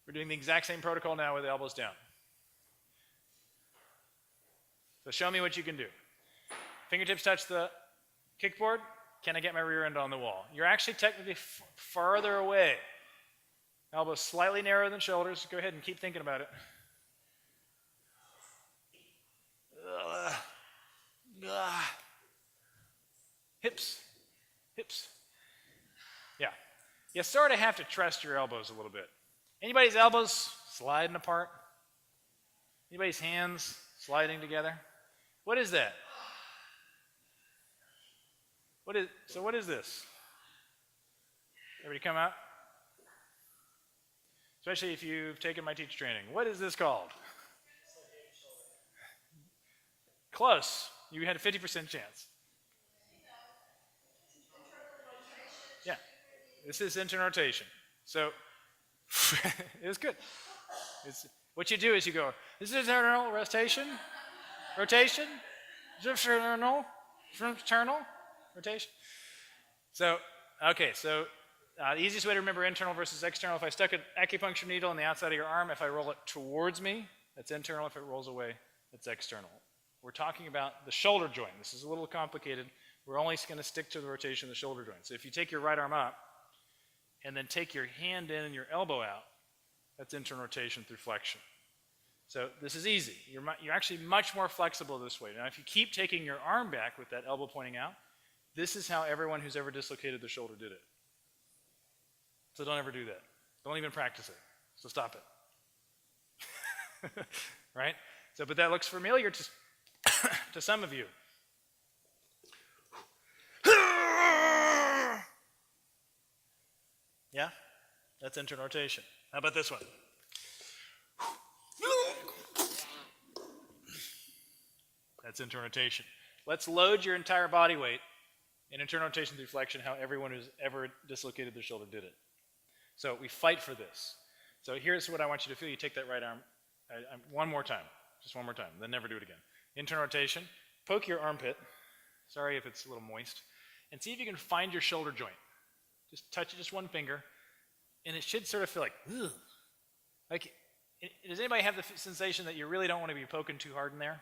We're doing the exact same protocol now with the elbows down. So show me what you can do. Fingertips touch the kickboard. Can I get my rear end on the wall? You're actually technically farther away. Elbows slightly narrower than shoulders. Go ahead and keep thinking about it. Hips. Hips. Yeah. You sort of have to trust your elbows a little bit. Anybody's elbows sliding apart? Anybody's hands sliding together? What is that? What is this? Everybody come out? Especially if you've taken my teacher training. What is this called? Close. You had a 50% chance. Yeah. This is internal rotation. So, it's good. What you do is you go, this is internal rotation, rotation, internal rotation. So, okay, so the easiest way to remember internal versus external, if I stuck an acupuncture needle on the outside of your arm, if I roll it towards me, that's internal. If it rolls away, that's external. We're talking about the shoulder joint. This is a little complicated. We're only going to stick to the rotation of the shoulder joint. So if you take your right arm up and then take your hand in and your elbow out, that's internal rotation through flexion. So this is easy. You're actually much more flexible this way. Now if you keep taking your arm back with that elbow pointing out, this is how everyone who's ever dislocated the shoulder did it. So don't ever do that. Don't even practice it. So stop it. Right? So, but that looks familiar to some of you. Yeah? That's internal rotation. How about this one? That's internal rotation. Let's load your entire body weight in internal rotation through flexion, how everyone who's ever dislocated their shoulder did it. So we fight for this. So here's what I want you to feel. You take that right arm one more time, just one more time, then never do it again. Internal rotation, poke your armpit, sorry if it's a little moist, and see if you can find your shoulder joint. Just touch it, just one finger, and it should sort of feel like, ugh. Like Does anybody have the sensation that you really don't want to be poking too hard in there?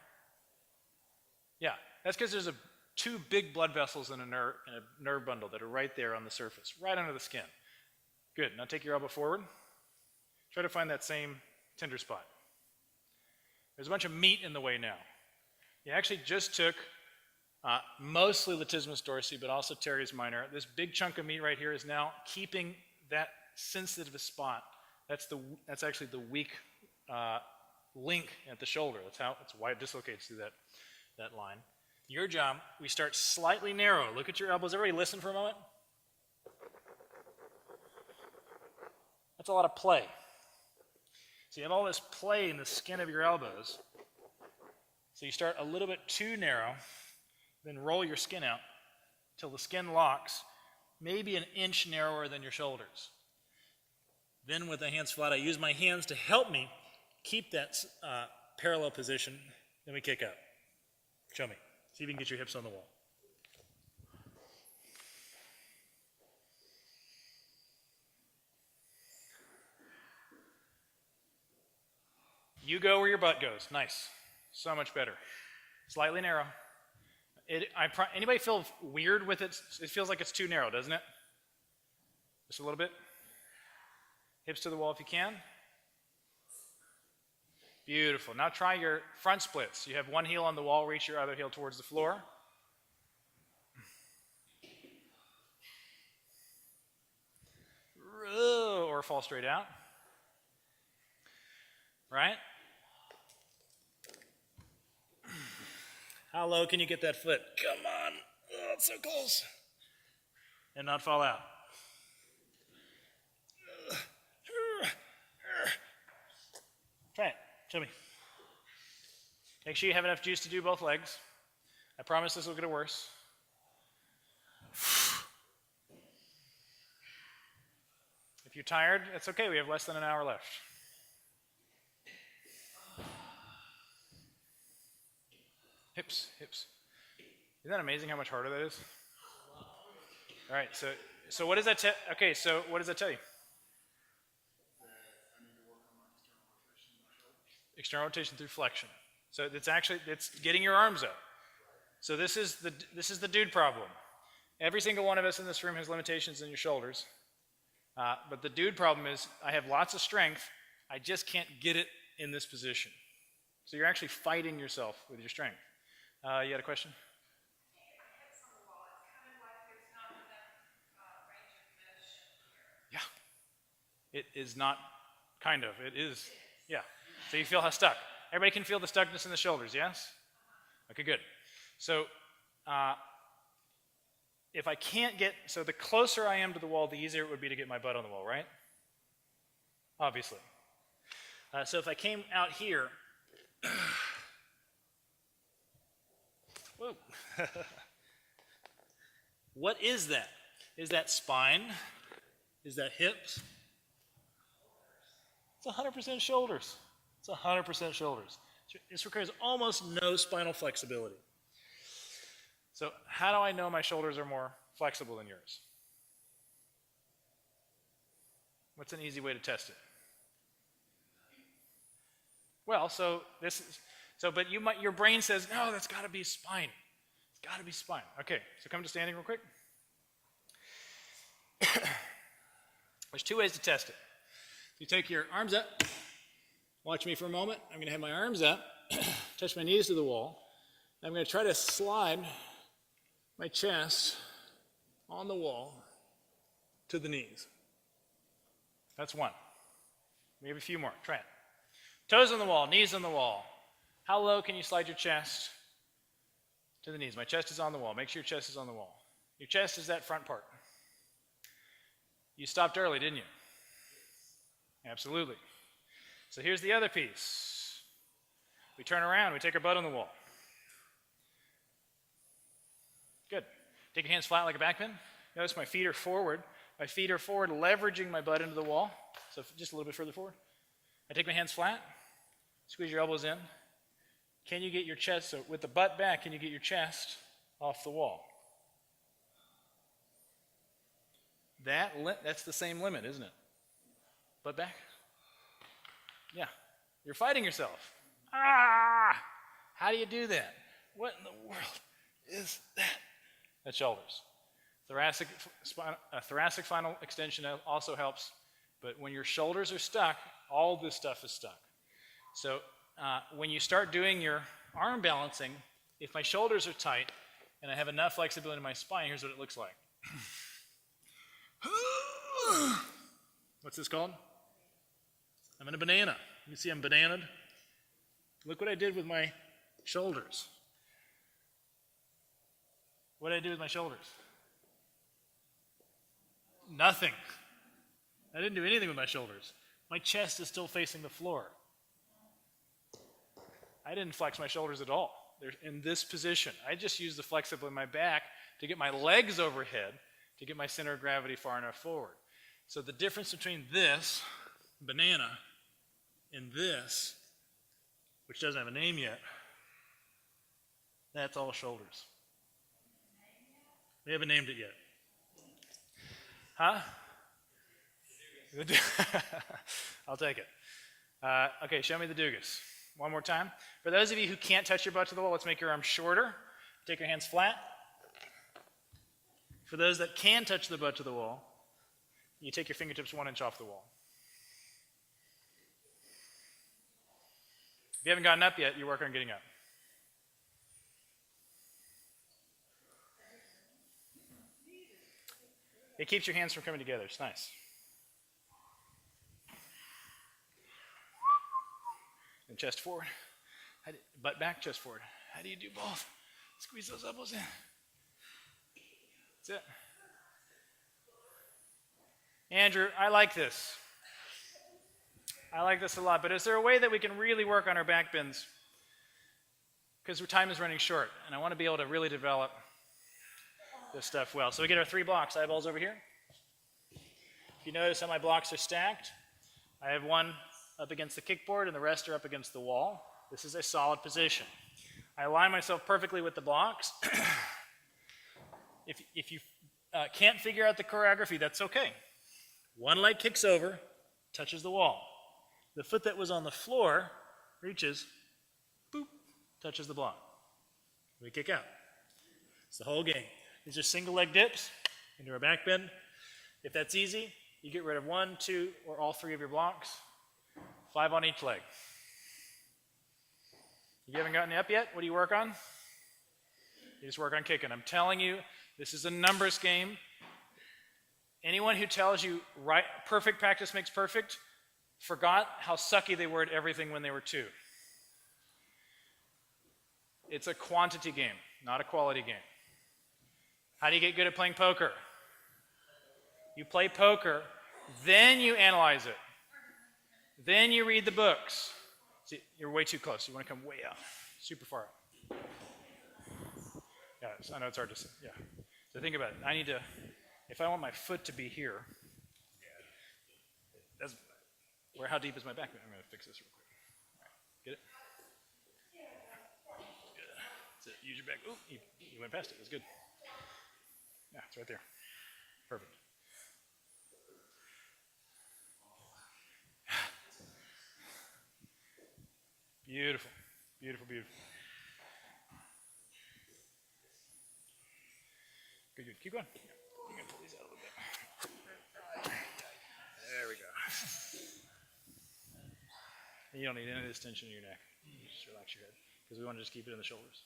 Yeah, that's because there's two big blood vessels in a nerve bundle that are right there on the surface, right under the skin. Good. Now take your elbow forward. Try to find that same tender spot. There's a bunch of meat in the way now. You actually just took mostly latissimus dorsi, but also teres minor. This big chunk of meat right here is now keeping that sensitive spot. That's actually the weak link at the shoulder. That's why it dislocates through that line. Your job, we start slightly narrow. Look at your elbows. Everybody listen for a moment. That's a lot of play. So you have all this play in the skin of your elbows. So you start a little bit too narrow, then roll your skin out till the skin locks, maybe an inch narrower than your shoulders. Then with the hands flat, I use my hands to help me keep that parallel position. Then we kick up. Show me. See if you can get your hips on the wall. You go where your butt goes. Nice. So much better. Slightly narrow. Anybody feel weird with it? It feels like it's too narrow, doesn't it? Just a little bit. Hips to the wall if you can. Beautiful. Now try your front splits. You have one heel on the wall, reach your other heel towards the floor. Or fall straight out. Right? How low can you get that foot? Come on. Oh, it's so close. And not fall out. Try it. Show me. Make sure you have enough juice to do both legs. I promise this will get worse. If you're tired, it's okay. We have less than an hour left. Hips, hips. Isn't that amazing how much harder that is? All right, so what does that tell? Okay, so what does that tell you? External rotation through flexion. So it's getting your arms up. So this is the dude problem. Every single one of us in this room has limitations in your shoulders. But the dude problem is I have lots of strength. I just can't get it in this position. So you're actually fighting yourself with your strength. You had a question? Yeah. It is not kind of. It is. Yeah. So you feel how stuck. Everybody can feel the stuckness in the shoulders, yes? Okay, good. So if I can't get, so the closer I am to the wall, the easier it would be to get my butt on the wall, right? Obviously. So if I came out here, whoa. What is that? Is that spine? Is that hips? It's 100% shoulders. It's 100% shoulders. This requires almost no spinal flexibility. So how do I know my shoulders are more flexible than yours? What's an easy way to test it? Well, but your brain says, no, that's got to be spine. It's got to be spine. Okay, so come to standing real quick. There's two ways to test it. You take your arms up. Watch me for a moment. I'm going to have my arms up, touch my knees to the wall. I'm going to try to slide my chest on the wall to the knees. That's one. Maybe a few more. Try it. Toes on the wall, knees on the wall. How low can you slide your chest to the knees? My chest is on the wall. Make sure your chest is on the wall. Your chest is that front part. You stopped early, didn't you? Absolutely. So here's the other piece. We turn around, we take our butt on the wall. Good. Take your hands flat like a backbend. Notice my feet are forward. My feet are forward, leveraging my butt into the wall. So just a little bit further forward. I take my hands flat. Squeeze your elbows in. Can you get your chest, so with the butt back, can you get your chest off the wall? That's the same limit, isn't it? Butt back? Yeah, You're fighting yourself. Ah! How do you do that? What in the world is that? That's shoulders. Thoracic final extension also helps, but when your shoulders are stuck, all this stuff is stuck. So when you start doing your arm balancing, if my shoulders are tight and I have enough flexibility in my spine, here's what it looks like. What's this called? I'm in a banana. You see I'm bananaed? Look what I did with my shoulders. What did I do with my shoulders? Nothing. I didn't do anything with my shoulders. My chest is still facing the floor. I didn't flex my shoulders at all. They're in this position. I just used the flexibility in my back to get my legs overhead, to get my center of gravity far enough forward. So the difference between this, banana, and this, which doesn't have a name yet, that's all shoulders. We haven't named it yet. Huh? I'll take it. Okay, show me the Dugas. One more time. For those of you who can't touch your butt to the wall, let's make your arms shorter. Take your hands flat. For those that can touch the butt to the wall, you take your fingertips 1 inch off the wall. If you haven't gotten up yet, you work on getting up. It keeps your hands from coming together. It's nice. And chest forward. Butt back, chest forward. How do you do both? Squeeze those elbows in. That's it. Andrew, I like this. I like this a lot. But is there a way that we can really work on our back bends? Because our time is running short, and I want to be able to really develop this stuff well. So we get our 3 blocks. Eyeballs over here. If you notice how my blocks are stacked, I have one up against the kickboard, and the rest are up against the wall. This is a solid position. I align myself perfectly with the blocks. If you can't figure out the choreography, that's okay. One leg kicks over, touches the wall. The foot that was on the floor reaches, boop, touches the block. We kick out. It's the whole game. These are single leg dips into our back bend. If that's easy, you get rid of 1, 2, or all 3 of your blocks. 5 on each leg. If you haven't gotten up yet, what do you work on? You just work on kicking. I'm telling you, this is a numbers game. Anyone who tells you perfect practice makes perfect forgot how sucky they were at everything when they were 2. It's a quantity game, not a quality game. How do you get good at playing poker? You play poker, then you analyze it. Then you read the books. See, you're way too close. You want to come way out, super far out. Yeah, I know it's hard to say. Yeah. So think about it. If I want my foot to be here, how deep is my back? I'm going to fix this real quick. All right, get it? Good. That's it. Use your back. Ooh, you went past it. That's good. Yeah, it's right there. Perfect. Beautiful. Beautiful, beautiful. Good, good. Keep going. I'm going to pull these out a little bit. There we go. And you don't need any of this tension in your neck. You just relax your head. Because we want to just keep it in the shoulders.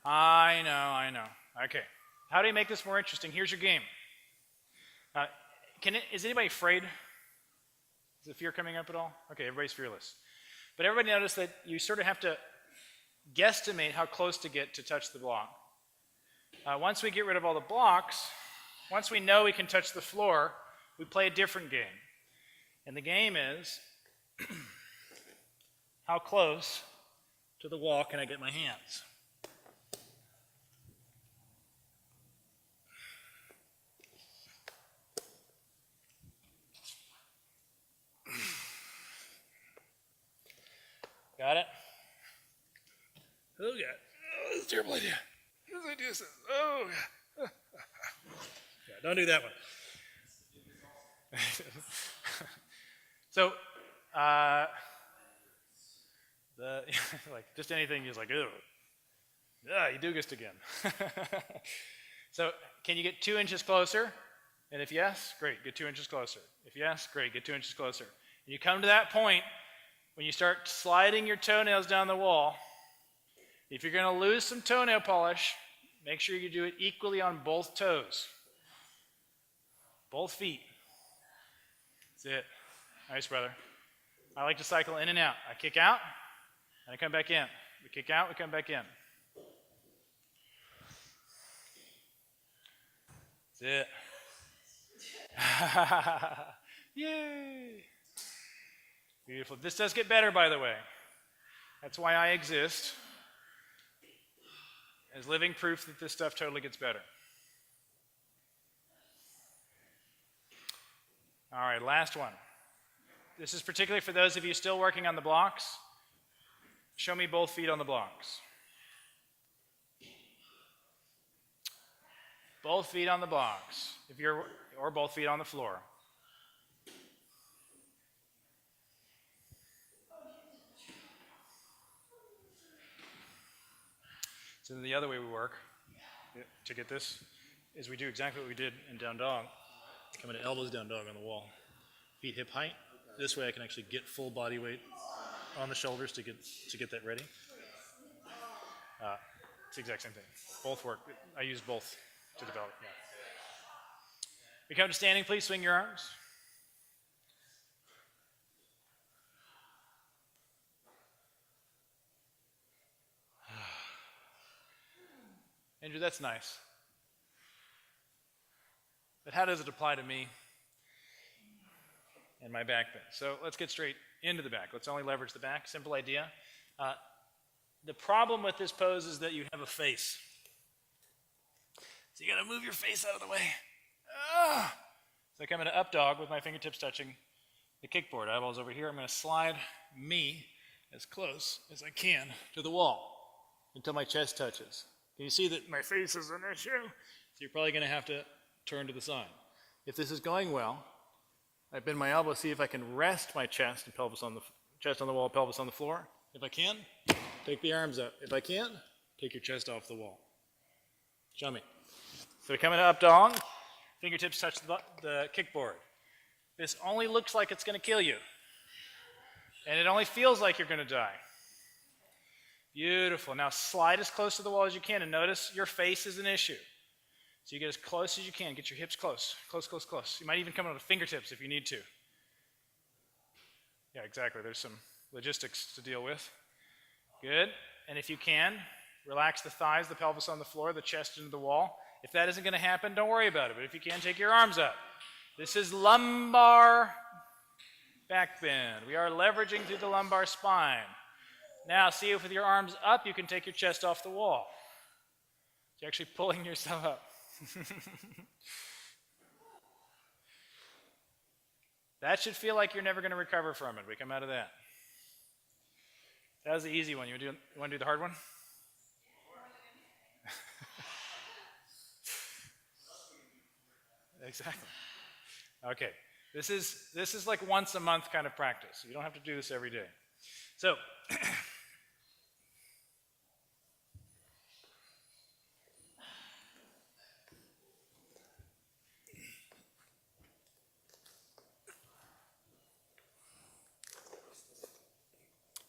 I know. Okay. How do you make this more interesting? Here's your game. Is anybody afraid? Is the fear coming up at all? Okay, everybody's fearless. But everybody notice that you sort of have to guesstimate how close to get to touch the block. Once we get rid of all the blocks, once we know we can touch the floor, we play a different game. And the game is, how close to the wall can I get my hands? Got it? Oh, God. Oh, that's a terrible idea. What did I do? Oh, God. Yeah, don't do that one. So, the like just anything is like, ew, you Dugas again. So, can you get 2 inches closer? And if yes, great, get 2 inches closer. If yes, great, get 2 inches closer. And you come to that point when you start sliding your toenails down the wall. If you're going to lose some toenail polish, make sure you do it equally on both toes. Both feet. That's it. Nice, brother. I like to cycle in and out. I kick out, and I come back in. We kick out, we come back in. That's it. Yay! Beautiful. This does get better, by the way. That's why I exist, as living proof that this stuff totally gets better. All right, last one. This is particularly for those of you still working on the blocks. Show me both feet on the blocks. Both feet on the blocks, or both feet on the floor. So then the other way we work to get this is we do exactly what we did in down dog. Coming to elbows down dog on the wall. Feet hip height. This way I can actually get full body weight on the shoulders to get that ready. It's the exact same thing. Both work. I use both to develop. Yeah. We come to standing, please swing your arms. Andrew, that's nice. But how does it apply to me and my back bend? So let's get straight into the back. Let's only leverage the back. Simple idea. The problem with this pose is that you have a face. So you got to move your face out of the way. So I come into up dog with my fingertips touching the kickboard. Eyeballs over here. I'm going to slide me as close as I can to the wall until my chest touches. Can you see that my face is an issue? So you're probably going to have to turn to the side. If this is going well, I bend my elbow, see if I can rest my chest and pelvis on the chest on the wall, pelvis on the floor. If I can, take the arms up. If I can't, take your chest off the wall. Show me. So we come into up dog, fingertips touch the kickboard. This only looks like it's going to kill you. And it only feels like you're going to die. Beautiful. Now slide as close to the wall as you can, and notice your face is an issue. So you get as close as you can. Get your hips close. Close, close, close. You might even come on to fingertips if you need to. Yeah, exactly. There's some logistics to deal with. Good. And if you can, relax the thighs, the pelvis on the floor, the chest into the wall. If that isn't going to happen, don't worry about it. But if you can, take your arms up. This is lumbar back bend. We are leveraging through the lumbar spine. Now, see if with your arms up, you can take your chest off the wall. You're actually pulling yourself up. That should feel like you're never going to recover from it. We come out of that. That was the easy one. You want to do the hard one? Exactly. Okay. This is like once a month kind of practice. You don't have to do this every day. So,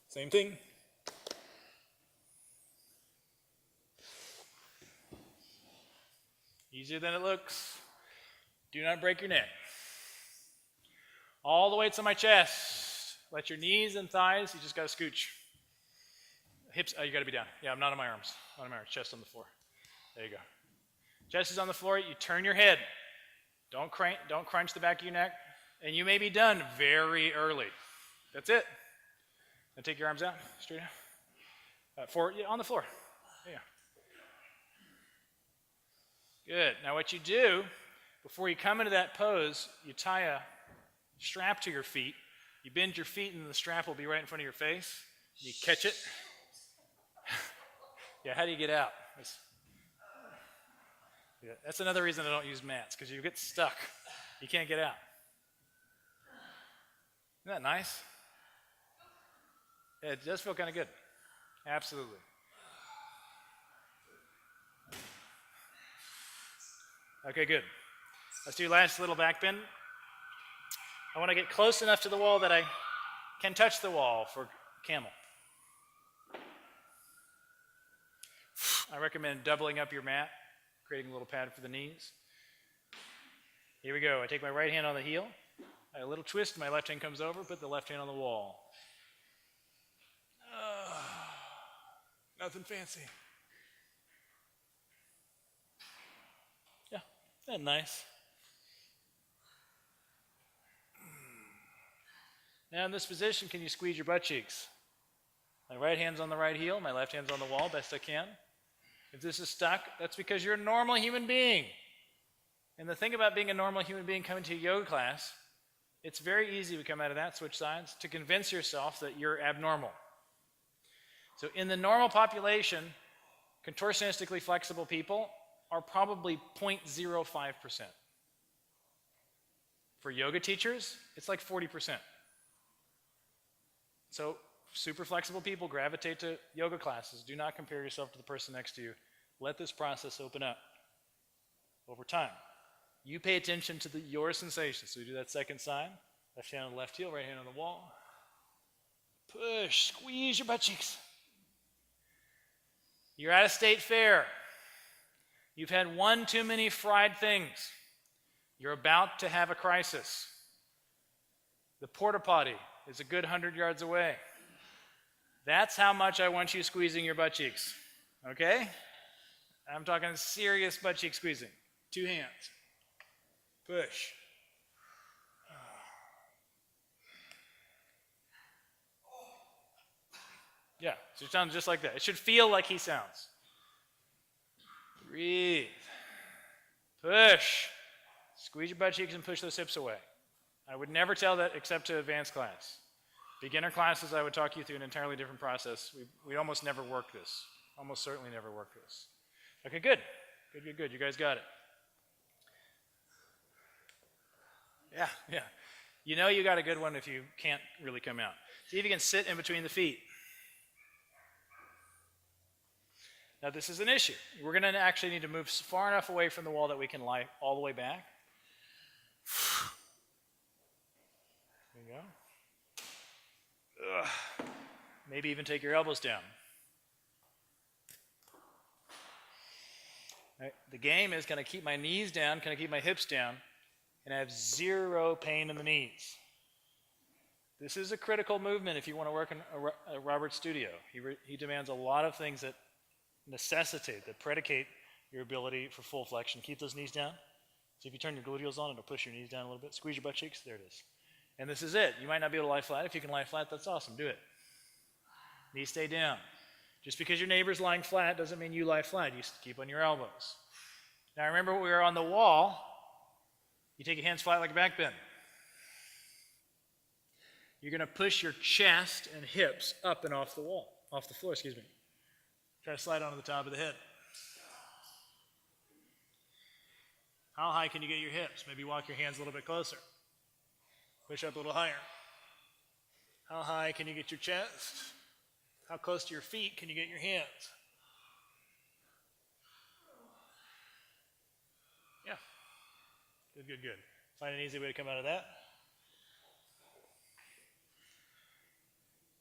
same thing. Easier than it looks. Do not break your neck. All the weight's on my chest. Let your knees and thighs, you just got to scooch. Hips, you got to be down. Yeah, I'm not on my arms. Not on my arms, chest on the floor. There you go. Chest is on the floor, you turn your head. Don't crunch the back of your neck. And you may be done very early. That's it. Now take your arms out, straight out. Forward, on the floor. There you go. Good. Now what you do, before you come into that pose, you tie a strap to your feet. You bend your feet and the strap will be right in front of your face. You catch it. Yeah, how do you get out? That's another reason I don't use mats, because you get stuck. You can't get out. Isn't that nice? It does feel kind of good. Absolutely. Okay, good. Let's do last little back bend. I want to get close enough to the wall that I can touch the wall for camel. I recommend doubling up your mat, creating a little pad for the knees. Here we go. I take my right hand on the heel. I have a little twist. My left hand comes over. Put the left hand on the wall. Nothing fancy. Yeah, isn't that nice? Now in this position, can you squeeze your butt cheeks? My right hand's on the right heel. My left hand's on the wall, best I can. If this is stuck, that's because you're a normal human being. And the thing about being a normal human being coming to a yoga class, it's very easy to come out of that, switch sides, to convince yourself that you're abnormal. So in the normal population, contortionistically flexible people are probably 0.05%. For yoga teachers, it's like 40%. So super flexible people gravitate to yoga classes. Do not compare yourself to the person next to you. Let this process open up over time. You pay attention to your sensations. So we do that second side. Left hand on the left heel, right hand on the wall. Push, squeeze your butt cheeks. You're at a state fair. You've had one too many fried things. You're about to have a crisis. The porta potty is a good 100 yards away. That's how much I want you squeezing your butt cheeks. Okay? I'm talking serious butt cheek squeezing. 2 hands. Push. Yeah, so it sounds just like that. It should feel like he sounds. Breathe. Push. Squeeze your butt cheeks and push those hips away. I would never tell that except to advanced class. Beginner classes, I would talk you through an entirely different process. We almost never work this. Almost certainly never work this. Okay, good. Good. You guys got it. Yeah. You know you got a good one if you can't really come out. See if you can sit in between the feet. Now this is an issue. We're going to actually need to move far enough away from the wall that we can lie all the way back. There you go. Maybe even take your elbows down. Right. The game is, can I keep my knees down? Can I keep my hips down? And I have zero pain in the knees. This is a critical movement if you want to work in a Robert studio. He demands a lot of things that necessitate, that predicate your ability for full flexion. Keep those knees down. So if you turn your gluteals on, it'll push your knees down a little bit. Squeeze your butt cheeks. There it is. And this is it. You might not be able to lie flat. If you can lie flat, that's awesome. Do it. Knees stay down. Just because your neighbor's lying flat doesn't mean you lie flat. You keep on your elbows. Now remember, we were on the wall. You take your hands flat like a back bend. You're going to push your chest and hips up and off the floor. Try to slide onto the top of the head. How high can you get your hips? Maybe walk your hands a little bit closer. Push up a little higher. How high can you get your chest? How close to your feet can you get your hands? Yeah. Good. Find an easy way to come out of that.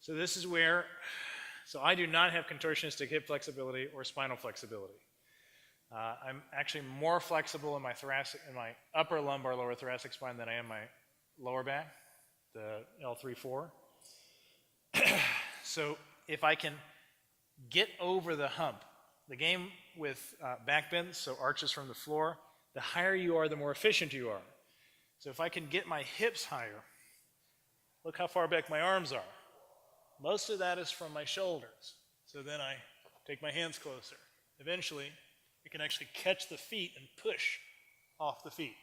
So this is where, I do not have contortionistic hip flexibility or spinal flexibility. I'm actually more flexible in my upper lumbar, lower thoracic spine than I am my lower back, the L3-4. So if I can get over the hump, the game with back bends, so arches from the floor, the higher you are, the more efficient you are. So if I can get my hips higher, look how far back my arms are. Most of that is from my shoulders. So then I take my hands closer. Eventually, you can actually catch the feet and push off the feet.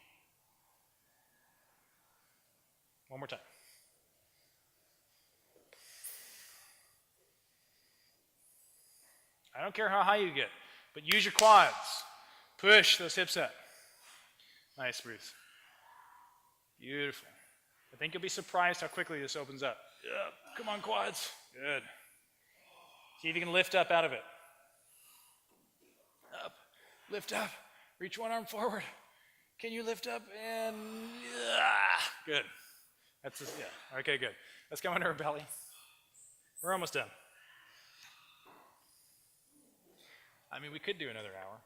One more time. I don't care how high you get, but use your quads. Push those hips up. Nice, Bruce. Beautiful. I think you'll be surprised how quickly this opens up. Yeah, come on, quads. Good. See if you can lift up out of it. Up, lift up, reach one arm forward. Can you lift up and, good. That's just, yeah, okay, good. Let's come under our belly. We're almost done. I mean, we could do another hour.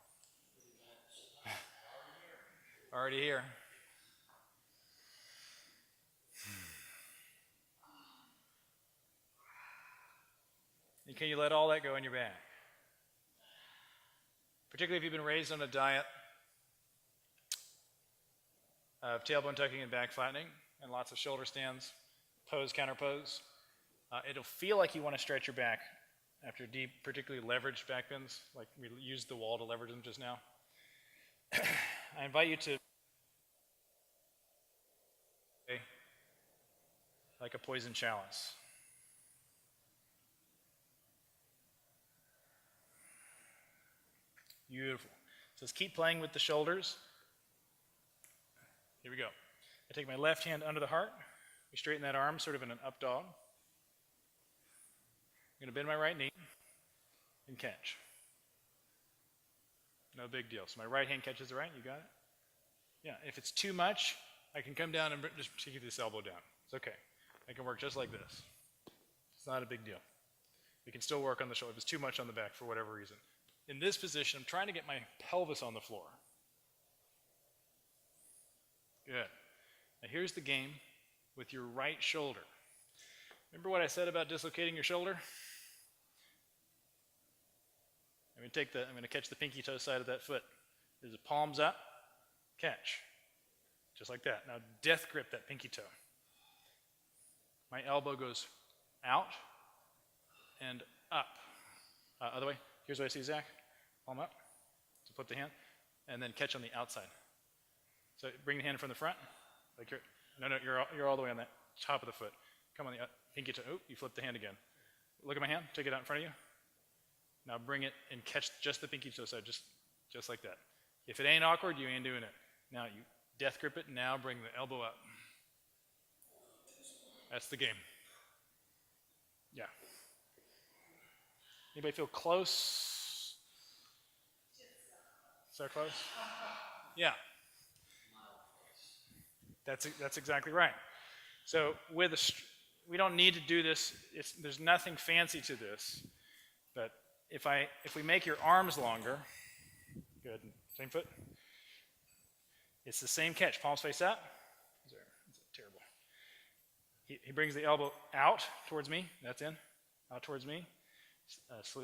Already here. And can you let all that go in your back? Particularly if you've been raised on a diet of tailbone tucking and back flattening and lots of shoulder stands, pose, counter pose. It'll feel like you want to stretch your back after deep, particularly leveraged back bends, like we used the wall to leverage them just now. I invite you to, like a poison chalice. Beautiful. So let's keep playing with the shoulders. Here we go. I take my left hand under the heart. We straighten that arm sort of in an up dog. I'm going to bend my right knee and catch. No big deal. So my right hand catches the right. You got it? Yeah. If it's too much, I can come down and just take this elbow down. It's okay. I can work just like this. It's not a big deal. We can still work on the shoulder if it's too much on the back for whatever reason. In this position, I'm trying to get my pelvis on the floor. Good. Now here's the game with your right shoulder. Remember what I said about dislocating your shoulder? I'm going to catch the pinky toe side of that foot. There's a palms up, catch. Just like that. Now death grip that pinky toe. My elbow goes out and up. Other way. Here's what I see, Zach. Palm up. So flip the hand. And then catch on the outside. So bring the hand from the front. Like you're all the way on that top of the foot. Come on the pinky toe. Oh, you flip the hand again. Look at my hand. Take it out in front of you. Now bring it and catch just the pinky toe side, just like that. If it ain't awkward, you ain't doing it. Now you death grip it. Now bring the elbow up. That's the game. Yeah. Anybody feel close? So close? Yeah. That's exactly right. So we don't need to do this. There's nothing fancy to this. But if we make your arms longer, good. Same foot. It's the same catch. Palms face up. Is terrible. He brings the elbow out towards me. That's in. Out towards me.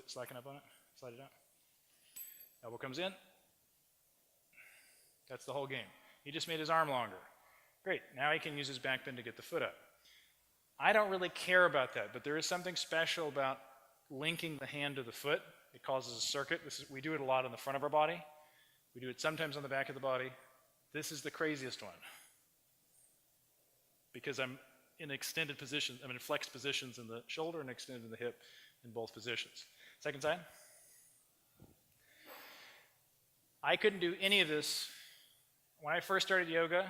Slacken up on it. Slide it out. Elbow comes in. That's the whole game. He just made his arm longer. Great. Now he can use his back bend to get the foot up. I don't really care about that, but there is something special about linking the hand to the foot. It causes a circuit. We do it a lot on the front of our body. We do it sometimes on the back of the body. This is the craziest one. Because I'm in extended positions, I'm in flexed positions in the shoulder and extended in the hip in both positions. Second side. I couldn't do any of this. When I first started yoga,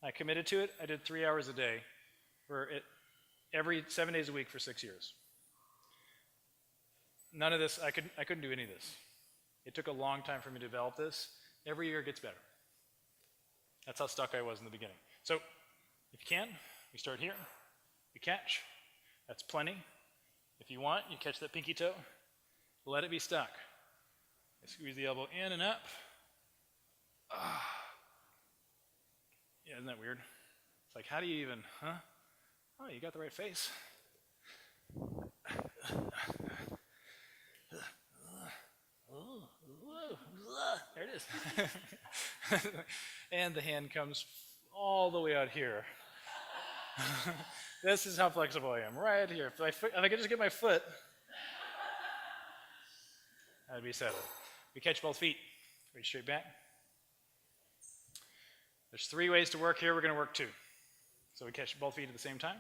I committed to it. I did 3 hours a day every 7 days a week for 6 years. None of this, I couldn't do any of this. It took a long time for me to develop this. Every year it gets better. That's how stuck I was in the beginning. So, if you can, we start here. You catch. That's plenty. If you want, you catch that pinky toe. Let it be stuck. I squeeze the elbow in and up. Yeah, isn't that weird? It's like, how do you even, huh? Oh, you got the right face. There it is. And the hand comes all the way out here. This is how flexible I am, right here. If I could just get my foot, that'd be settled. We catch both feet. Reach straight back. There's 3 ways to work here. We're going to work 2. So we catch both feet at the same time.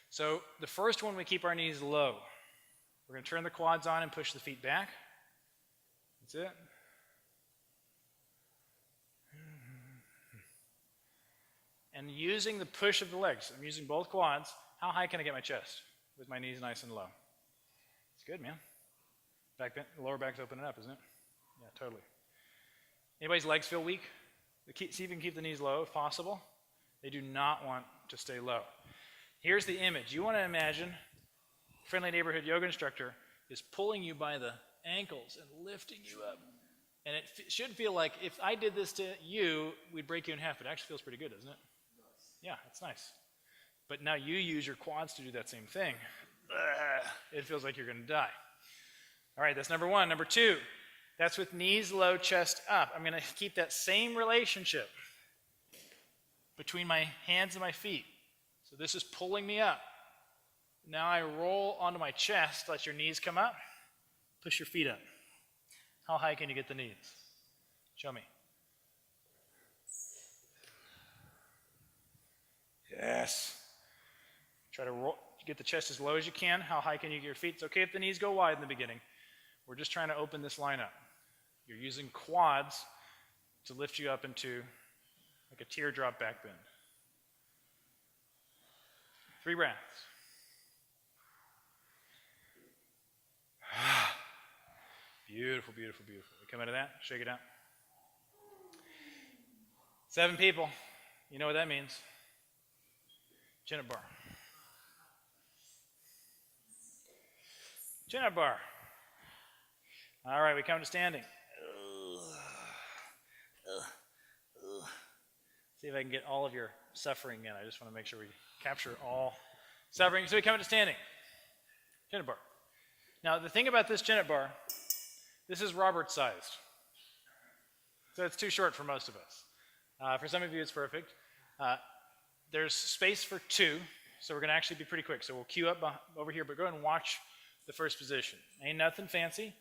So the first one, we keep our knees low. We're going to turn the quads on and push the feet back. That's it. and using the push of the legs. I'm using both quads. How high can I get my chest with my knees nice and low? It's good, man. Back bend, lower back's opening up, isn't it? Yeah, totally. Anybody's legs feel weak? See if you can keep the knees low if possible. They do not want to stay low. Here's the image. You want to imagine a friendly neighborhood yoga instructor is pulling you by the ankles and lifting you up. And it should feel like if I did this to you, we'd break you in half. But it actually feels pretty good, doesn't it? Yeah, it's nice. But now you use your quads to do that same thing. It feels like you're going to die. All right, that's number one. Number two, that's with knees low, chest up. I'm going to keep that same relationship between my hands and my feet. So this is pulling me up. Now I roll onto my chest, let your knees come up, push your feet up. How high can you get the knees? Show me. Yes. Try to roll, get the chest as low as you can. How high can you get your feet? It's okay if the knees go wide in the beginning. We're just trying to open this line up. You're using quads to lift you up into like a teardrop back bend. 3 breaths. Beautiful, beautiful, beautiful. We come out of that, shake it out. 7 people. You know what that means. Chin up bar. Chin up bar. All right, we come to standing. See if I can get all of your suffering in. I just want to make sure we capture all suffering. So we come to standing. Chin up bar. Now, the thing about this chin up bar, this is Robert sized. So it's too short for most of us. For some of you, it's perfect. There's space for 2, so we're going to actually be pretty quick. So we'll queue up over here, but go ahead and watch the first position. Ain't nothing fancy.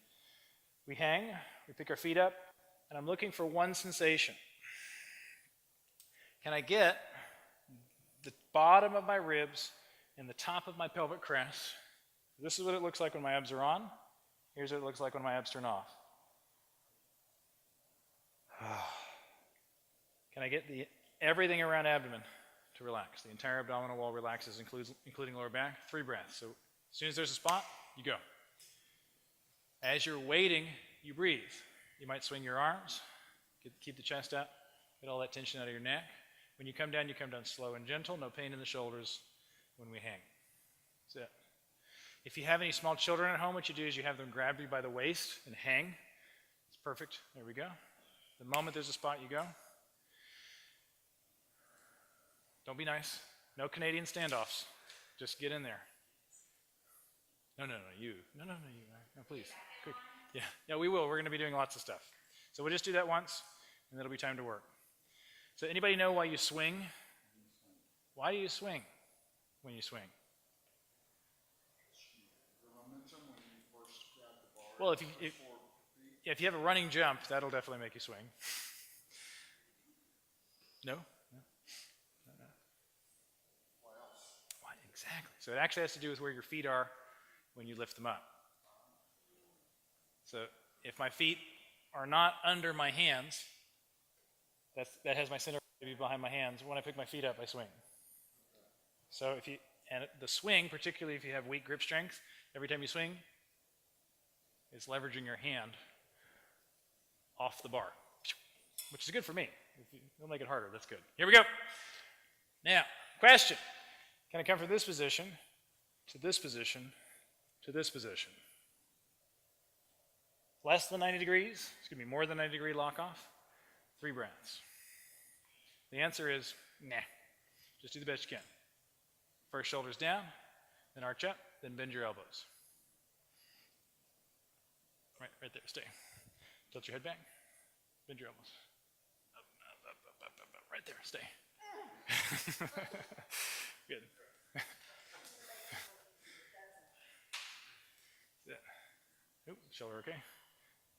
We hang, we pick our feet up, and I'm looking for one sensation. Can I get the bottom of my ribs and the top of my pelvic crest? This is what it looks like when my abs are on. Here's what it looks like when my abs turn off. Can I get everything around abdomen to relax? The entire abdominal wall relaxes, including lower back. 3 breaths. So as soon as there's a spot, you go. As you're waiting, you breathe. You might swing your arms, keep the chest up, get all that tension out of your neck. When you come down slow and gentle, no pain in the shoulders when we hang. That's it. If you have any small children at home, what you do is you have them grab you by the waist and hang. It's perfect. There we go. The moment there's a spot, you go. Don't be nice. No Canadian standoffs. Just get in there. No, you. No, you. No, please. Quick. Yeah, we will. We're going to be doing lots of stuff. So we'll just do that once, and it'll be time to work. So anybody know why you swing? Why do you swing when you swing? Well, if you have a running jump, that'll definitely make you swing. No? Why else? Why exactly? So it actually has to do with where your feet are when you lift them up. So if my feet are not under my hands, that has my center behind my hands. When I pick my feet up, I swing. So and the swing, particularly if you have weak grip strength, every time you swing, it's leveraging your hand off the bar, which is good for me. It'll make it harder. That's good. Here we go. Now, question. Can I come from this position to this position to this position? Less than 90 degrees? It's going to be more than 90 degree lock off. 3 breaths. The answer is nah. Just do the best you can. First, shoulders down, then arch up, then bend your elbows. Right there, stay. Tilt your head back, bend your elbows. Up. Right there, stay. Good. Yeah. Ooh, shoulder okay?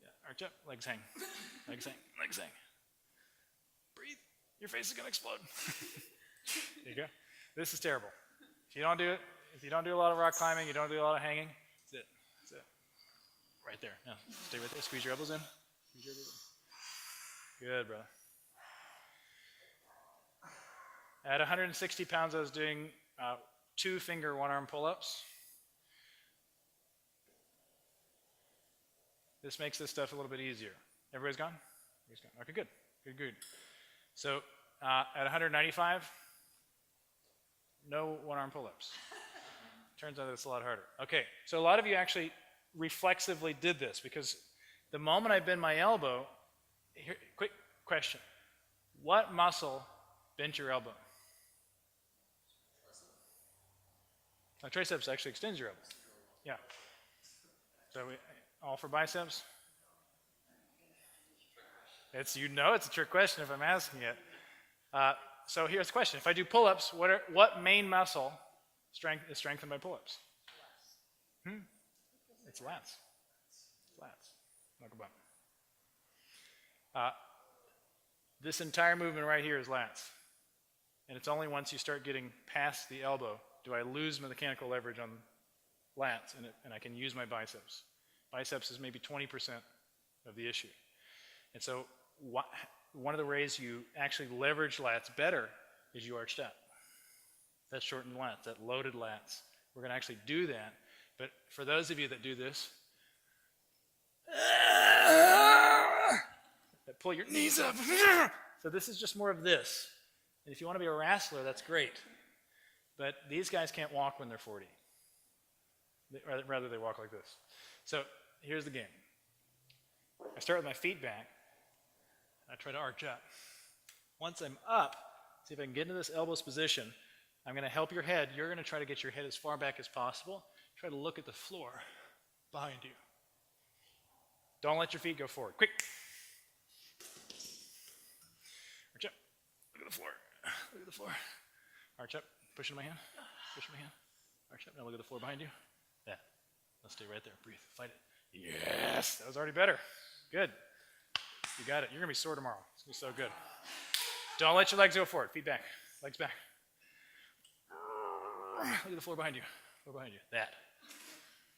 Yeah, arch up, legs hang. Legs hang. Breathe. Your face is going to explode. There you go. This is terrible. If you don't do a lot of rock climbing, you don't do a lot of hanging, that's it. Right there. Now, stay right there. Squeeze your elbows in. Good, brother. At 160 pounds, I was doing 2-finger one-arm pull-ups. This makes this stuff a little bit easier. Everybody's gone? Everybody's gone. Okay, good. Good, good. So at 195, no one-arm pull-ups. Turns out it's a lot harder. Okay, so a lot of you actually reflexively did this because the moment I bend my elbow, here, quick question. What muscle bent your elbow? Triceps actually extends your elbow. Yeah. So all for biceps? It's it's a trick question if I'm asking it. So here's the question: if I do pull-ups, what main muscle is strengthened by pull-ups? It's lats. Lats. Look about. This entire movement right here is lats, and it's only once you start getting past the elbow do I lose mechanical leverage on lats, and I can use my biceps. Biceps is maybe 20% of the issue. And so one of the ways you actually leverage lats better is you arch up. That's shortened lats, that loaded lats. We're going to actually do that. But for those of you that do this, that pull your knees up. So this is just more of this. And if you want to be a wrestler, that's great. But these guys can't walk when they're 40. Rather, they walk like this. So here's the game. I start with my feet back. I try to arch up. Once I'm up, see if I can get into this elbows position. I'm going to help your head. You're going to try to get your head as far back as possible. Try to look at the floor behind you. Don't let your feet go forward. Quick. Arch up. Look at the floor. Look at the floor. Arch up. Push into my hand. Push in my hand. Arch up. Now look at the floor behind you. Yeah. Let's stay right there. Breathe. Fight it. Yes. That was already better. Good. You got it. You're going to be sore tomorrow. It's going to be so good. Don't let your legs go forward. Feet back. Legs back. Look at the floor behind you. Floor behind you. That.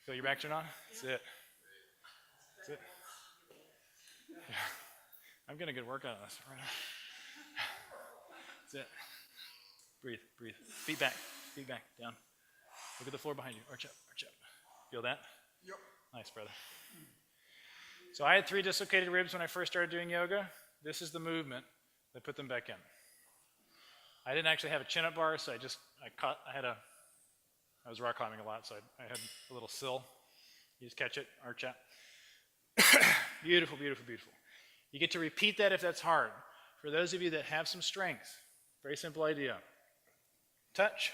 Feel your back turn on? That's it. That's it. Yeah. I'm getting a good workout on this right now. That's it. Breathe. Breathe. Feet back. Feet back. Down. Look at the floor behind you. Arch up. Arch up. Feel that? Yep. Nice, brother. So I had 3 dislocated ribs when I first started doing yoga. This is the movement that put them back in. I didn't actually have a chin-up bar, so I was rock climbing a lot, so I had a little sill. You just catch it, arch up. Beautiful, beautiful, beautiful. You get to repeat that if that's hard. For those of you that have some strength, very simple idea. Touch,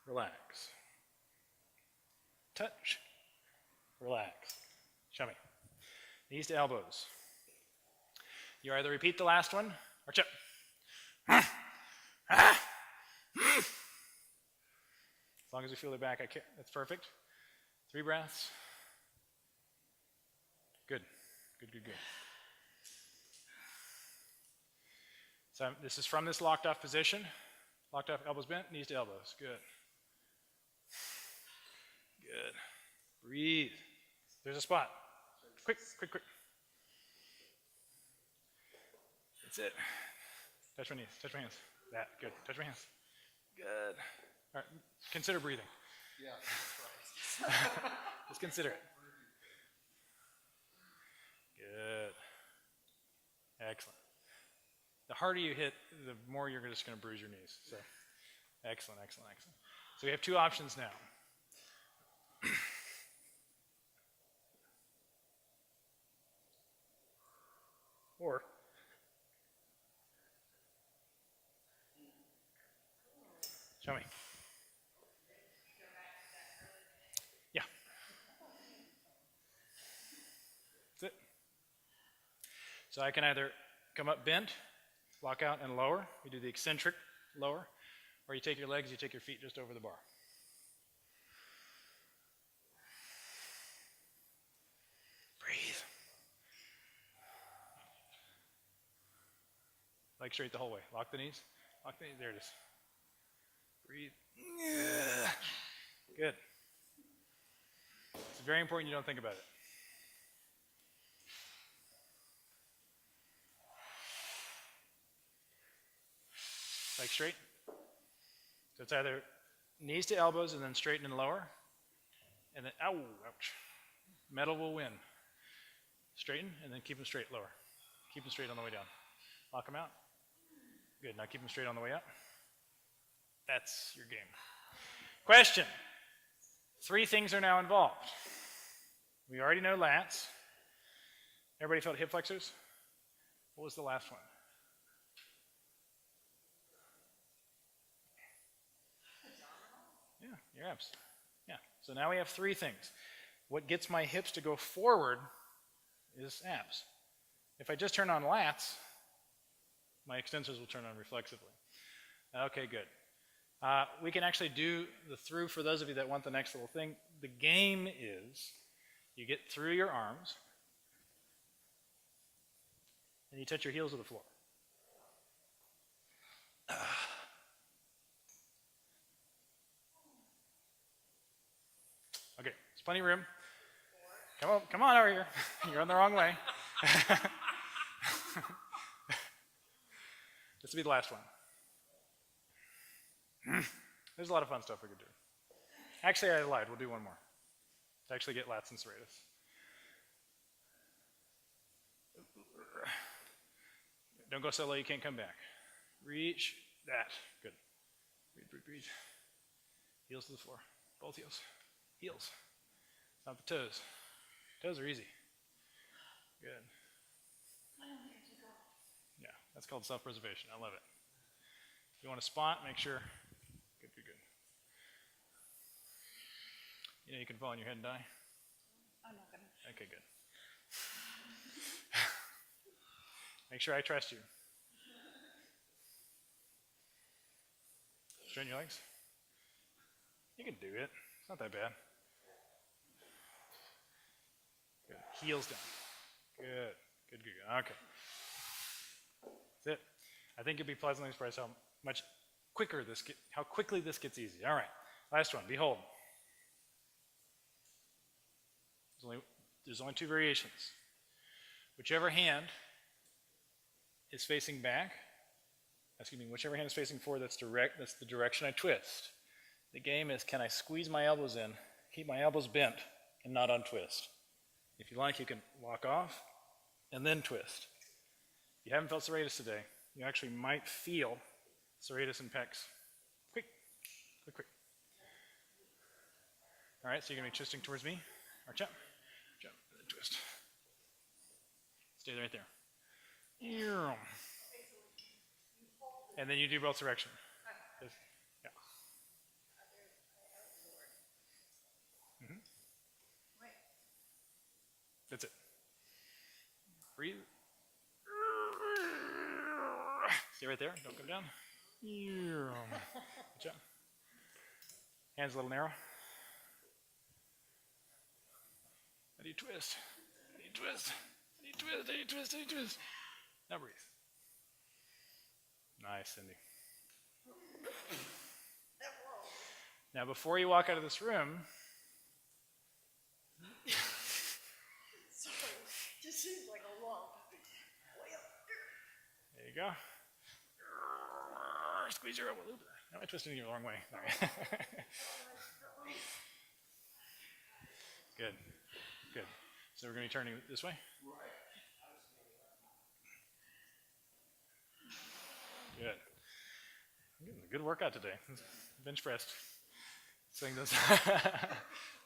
relax. Touch, relax. Show me. Knees to elbows. You either repeat the last one, arch up. As long as you feel the back, that's perfect. 3 breaths. Good, good, good, good. So this is from this locked off position. Locked off, elbows bent, knees to elbows. Good. Good. Breathe. There's a spot. Quick, quick, quick. That's it. Touch my knees, touch my hands. That, good. Touch my hands. Good. All right, consider breathing. Yeah, that's right. Just consider it. Good. Excellent. The harder you hit, the more you're just going to bruise your knees. So, excellent, excellent, excellent. So we have 2 options now. Or show me. Yeah. That's it. So I can either come up bent, walk out and lower. We do the eccentric lower. Or you take your legs, you take your feet just over the bar. Breathe. Leg straight the whole way. Lock the knees. Lock the knees. There it is. Breathe. Good. It's very important you don't think about it. like straight. So it's either knees to elbows and then straighten and lower. And then, ouch. Metal will win. Straighten and then keep them straight lower. Keep them straight on the way down. Lock them out. Good, now keep them straight on the way up. That's your game. Question. 3 things are now involved. We already know lats. Everybody felt hip flexors? What was the last one? Yeah, your abs. Yeah, so now we have 3 things. What gets my hips to go forward is abs. If I just turn on lats, my extensors will turn on reflexively. Okay, good. We can actually do the through for those of you that want the next little thing. The game is you get through your arms and you touch your heels to the floor. Okay, there's plenty of room. Come on over here. You're on the wrong way. This will be the last one. There's a lot of fun stuff we could do. Actually, I lied. We'll do one more to actually get lats and serratus. Don't go so low you can't come back. Reach that. Good. Breathe. Heels to the floor. Both heels. Heels. Not the toes. Toes are easy. Good. Yeah, that's called self-preservation. I love it. If you want to spot, make sure. Good. You know you can fall on your head and die? I'm not gonna. Okay, good. Make sure I trust you. Straighten your legs. You can do it. It's not that bad. Good. Heels down. Good. Okay. That's it. I think you'll be pleasantly surprised how quickly this gets easy. All right. Last one. Behold. There's only 2 variations. Whichever hand is facing back, whichever hand is facing forward, that's the direction I twist. The game is, can I squeeze my elbows in, keep my elbows bent, and not untwist? If you like, you can walk off and then twist. If you haven't felt serratus today, you actually might feel serratus and pecs. Quick. All right, so you're going to be twisting towards me. Arch up, and then twist. Stay right there. And then you do both direction. Yeah. That's it. Breathe. Stay right there. Don't come down. Good job. Hands a little narrow. How do you twist? Now breathe. Nice, Cindy. Now, before you walk out of this room, Sorry, just seems like a lump. there you go. Squeeze your elbow. Now I twisted you the wrong way. Sorry. Good. So we're going to be turning this way? Good. Good workout today. Bench pressed. Saying this.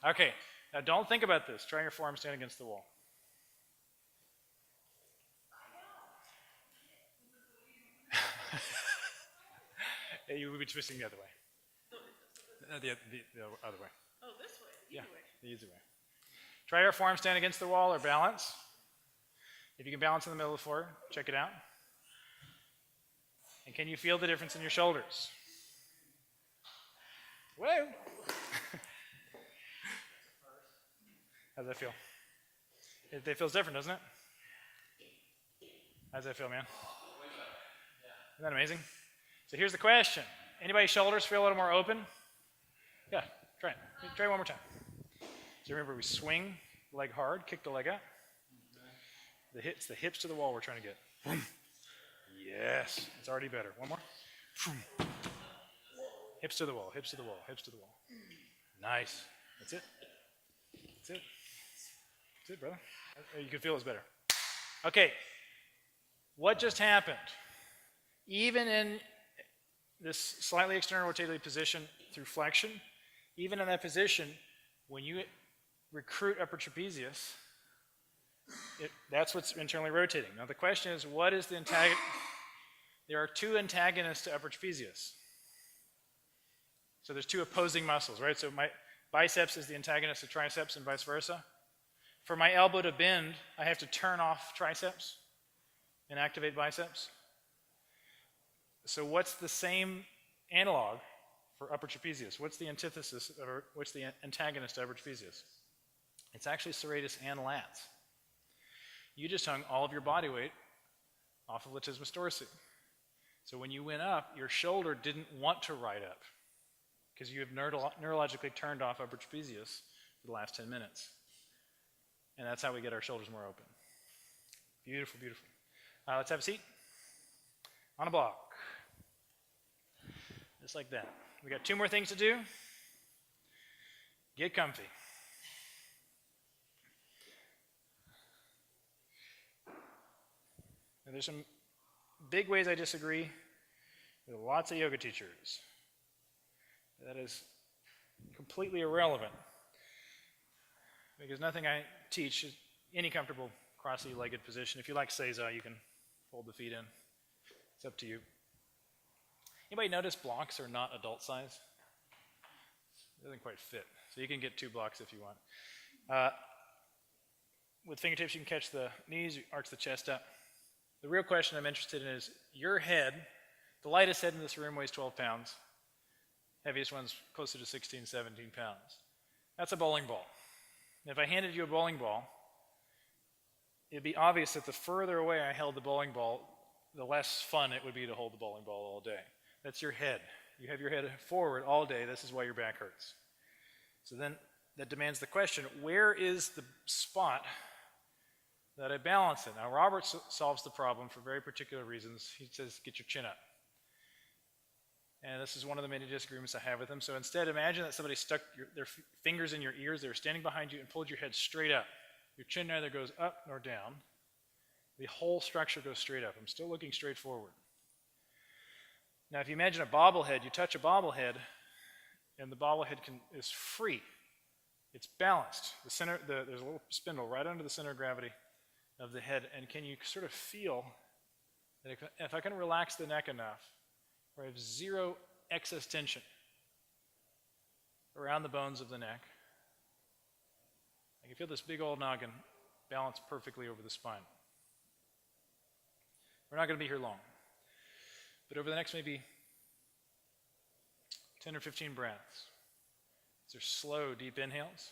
Okay. Now don't think about this. Try your forearm stand against the wall. You will be twisting the other way. The other way. Oh, this way. Yeah, the easy way. Try your forearm stand against the wall or balance. If you can balance in the middle of the floor, check it out. And can you feel the difference in your shoulders? Whoa! How's that feel? It feels different, doesn't it? How's that feel, man? Isn't that amazing? So here's the question. Anybody's shoulders feel a little more open? Yeah, try it. Try it one more time. So remember, we swing the leg hard, kick the leg out. The hips to the wall we're trying to get. Yes, it's already better. One more. Hips to the wall, hips to the wall, hips to the wall. Nice. That's it. That's it. That's it, brother. You can feel it's better. Okay. What just happened? Even in this slightly external rotated position through flexion, even in that position, when you recruit upper trapezius, that's what's internally rotating. Now the question is, what is the antagonist? There are two antagonists to upper trapezius. So there's two opposing muscles, right? So my biceps is the antagonist of triceps and vice versa. For my elbow to bend, I have to turn off triceps and activate biceps. So what's the same analog for upper trapezius? What's the antithesis, or what's the antagonist to upper trapezius? It's actually serratus and lats. You just hung all of your body weight off of latissimus dorsi. So when you went up, your shoulder didn't want to ride up because you have neurologically turned off upper trapezius for the last 10 minutes. And that's how we get our shoulders more open. Beautiful, beautiful. Let's have a seat on a block. Just like that. We got two more things to do. Get comfy. Now, there's some big ways I disagree with lots of yoga teachers. That is completely irrelevant because nothing I teach is any comfortable cross-legged position. If you like seiza, you can fold the feet in. It's up to you. Anybody notice blocks are not adult size? It doesn't quite fit. So you can get 2 blocks if you want. With fingertips, you can catch the knees, you arch the chest up. The real question I'm interested in is your head. The lightest head in this room weighs 12 pounds. Heaviest one's closer to 16, 17 pounds. That's a bowling ball. And if I handed you a bowling ball, it'd be obvious that the further away I held the bowling ball, the less fun it would be to hold the bowling ball all day. That's your head. You have your head forward all day. This is why your back hurts. So then that demands the question, where is the spot that I balance it? Now, Robert solves the problem for very particular reasons. He says, get your chin up. And this is one of the many disagreements I have with him. So instead, imagine that somebody stuck their fingers in your ears. They were standing behind you and pulled your head straight up. Your chin neither goes up nor down. The whole structure goes straight up. I'm still looking straight forward. Now, if you imagine a bobblehead, you touch a bobblehead, and the bobblehead is free. It's balanced. There's a little spindle right under the center of gravity of the head, and can you sort of feel that if I can relax the neck enough, where I have zero excess tension around the bones of the neck, I can feel this big old noggin balanced perfectly over the spine. We're not going to be here long, but over the next maybe 10 or 15 breaths, these are slow, deep inhales.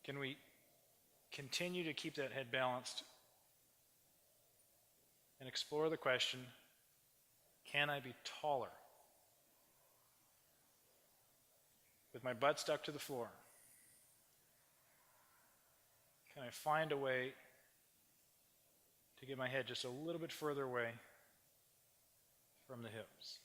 Can we continue to keep that head balanced and explore the question, can I be taller? With my butt stuck to the floor, can I find a way to get my head just a little bit further away from the hips?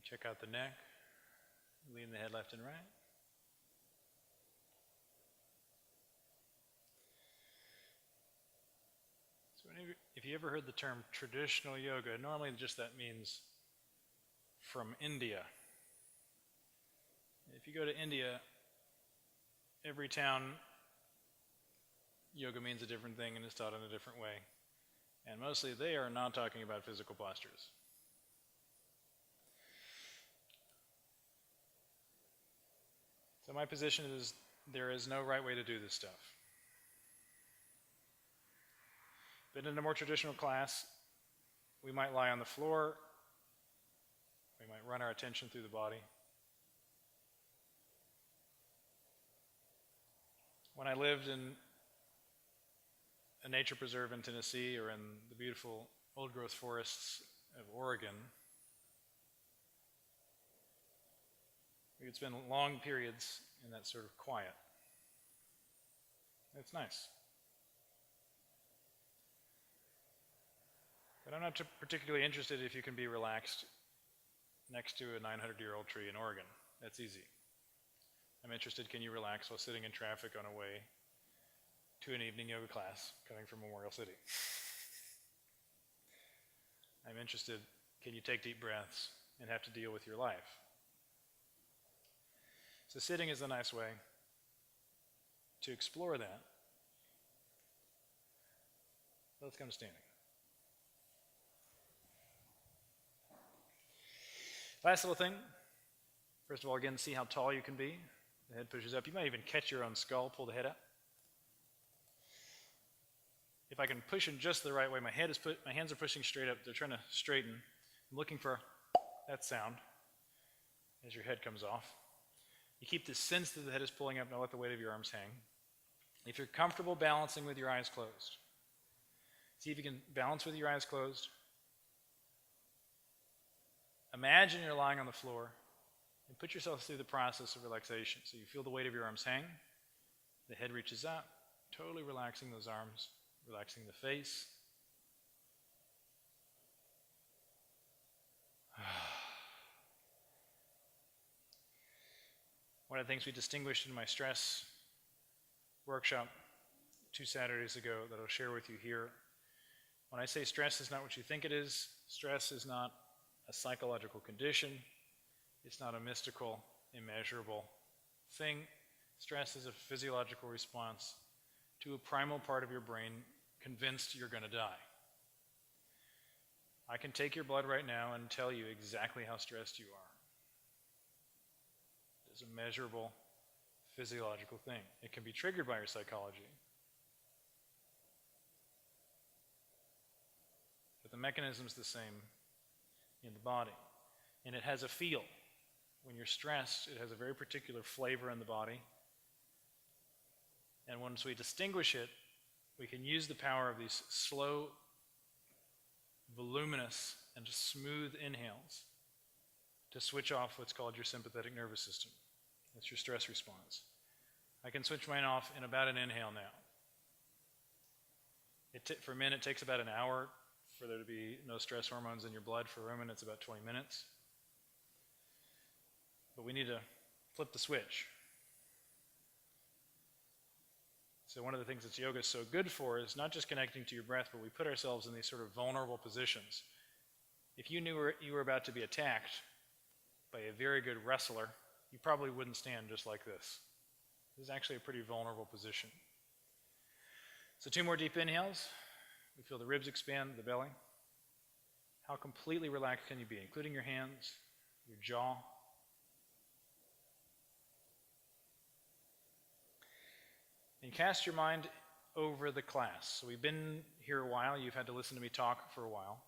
Check out the neck. Lean the head left and right. So if you ever heard the term traditional yoga, normally just that means from India. If you go to India, every town, yoga means a different thing and is taught in a different way. And mostly they are not talking about physical postures. So my position is there is no right way to do this stuff. But in a more traditional class, we might lie on the floor, we might run our attention through the body. When I lived in a nature preserve in Tennessee or in the beautiful old-growth forests of Oregon, we could spend long periods in that sort of quiet. It's nice. But I'm not particularly interested if you can be relaxed next to a 900-year-old tree in Oregon. That's easy. I'm interested, can you relax while sitting in traffic on a way to an evening yoga class coming from Memorial City? I'm interested, can you take deep breaths and have to deal with your life? So sitting is a nice way to explore that. Let's come to standing. Last little thing. First of all, again, see how tall you can be. The head pushes up. You might even catch your own skull, pull the head up. If I can push in just the right way, my hands are pushing straight up. They're trying to straighten. I'm looking for that sound as your head comes off. You keep the sense that the head is pulling up, not let the weight of your arms hang. If you're comfortable balancing with your eyes closed, see if you can balance with your eyes closed. Imagine you're lying on the floor and put yourself through the process of relaxation. So you feel the weight of your arms hang, the head reaches up, totally relaxing those arms, relaxing the face. One of the things we distinguished in my stress workshop 2 Saturdays ago that I'll share with you here, when I say stress is not what you think it is, stress is not a psychological condition, it's not a mystical, immeasurable thing. Stress is a physiological response to a primal part of your brain convinced you're going to die. I can take your blood right now and tell you exactly how stressed you are. It's a measurable physiological thing. It can be triggered by your psychology. But the mechanism's the same in the body. And it has a feel. When you're stressed, it has a very particular flavor in the body. And once we distinguish it, we can use the power of these slow, voluminous, and smooth inhales to switch off what's called your sympathetic nervous system. That's your stress response. I can switch mine off in about an inhale now. For men, it takes about an hour for there to be no stress hormones in your blood. For women, it's about 20 minutes. But we need to flip the switch. So one of the things that yoga is so good for is not just connecting to your breath, but we put ourselves in these sort of vulnerable positions. If you knew you were about to be attacked by a very good wrestler, you probably wouldn't stand just like this. This is actually a pretty vulnerable position. So 2 more deep inhales. We feel the ribs expand, the belly. How completely relaxed can you be, including your hands, your jaw? And cast your mind over the class. So we've been here a while. You've had to listen to me talk for a while.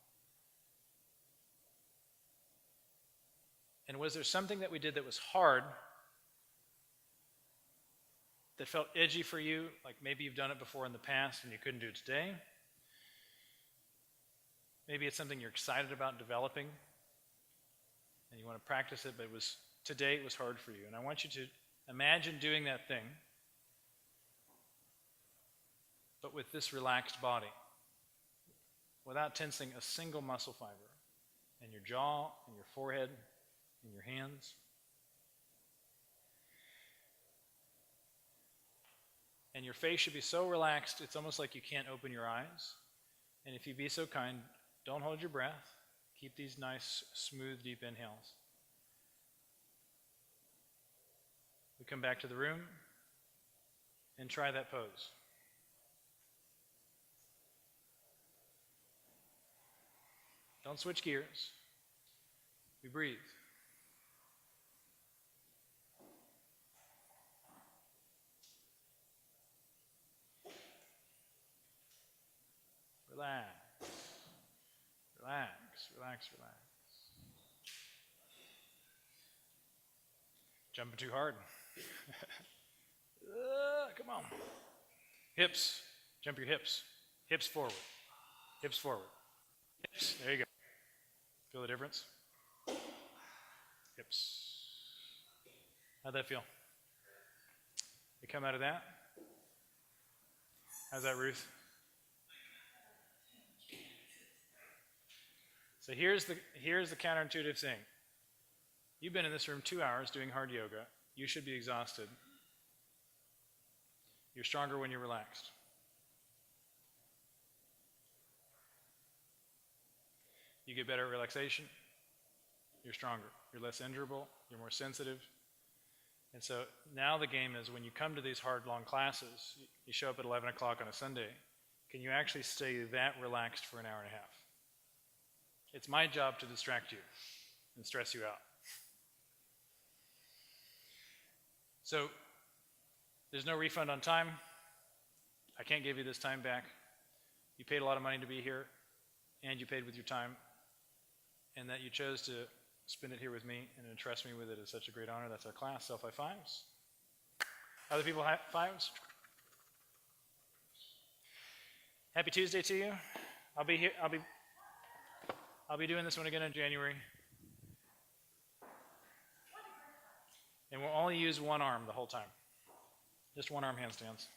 And was there something that we did that was hard, that felt edgy for you, like maybe you've done it before in the past and you couldn't do it today? Maybe it's something you're excited about developing and you want to practice it, but today it was hard for you. And I want you to imagine doing that thing, but with this relaxed body, without tensing a single muscle fiber, in your jaw, in your forehead, in your hands. And your face should be so relaxed, it's almost like you can't open your eyes. And if you be so kind, don't hold your breath. Keep these nice, smooth, deep inhales. We come back to the room and try that pose. Don't switch gears. We breathe. Relax. Relax, relax, relax. Jumping too hard. Come on. Hips. Jump your hips. Hips forward. Hips forward. Hips. There you go. Feel the difference? Hips. How'd that feel? You come out of that? How's that, Ruth? So here's the counterintuitive thing. You've been in this room 2 hours doing hard yoga. You should be exhausted. You're stronger when you're relaxed. You get better at relaxation. You're stronger. You're less injurable. You're more sensitive. And so now the game is when you come to these hard, long classes, you show up at 11 o'clock on a Sunday, can you actually stay that relaxed for an hour and a half? It's my job to distract you and stress you out. So there's no refund on time. I can't give you this time back. You paid a lot of money to be here, and you paid with your time, and that you chose to spend it here with me and entrust me with it is such a great honor. That's our class. Self-high fives. Other people high fives? Happy Tuesday to you. I'll be here. I'll be doing this one again in January. And we'll only use one arm the whole time. Just one arm handstands.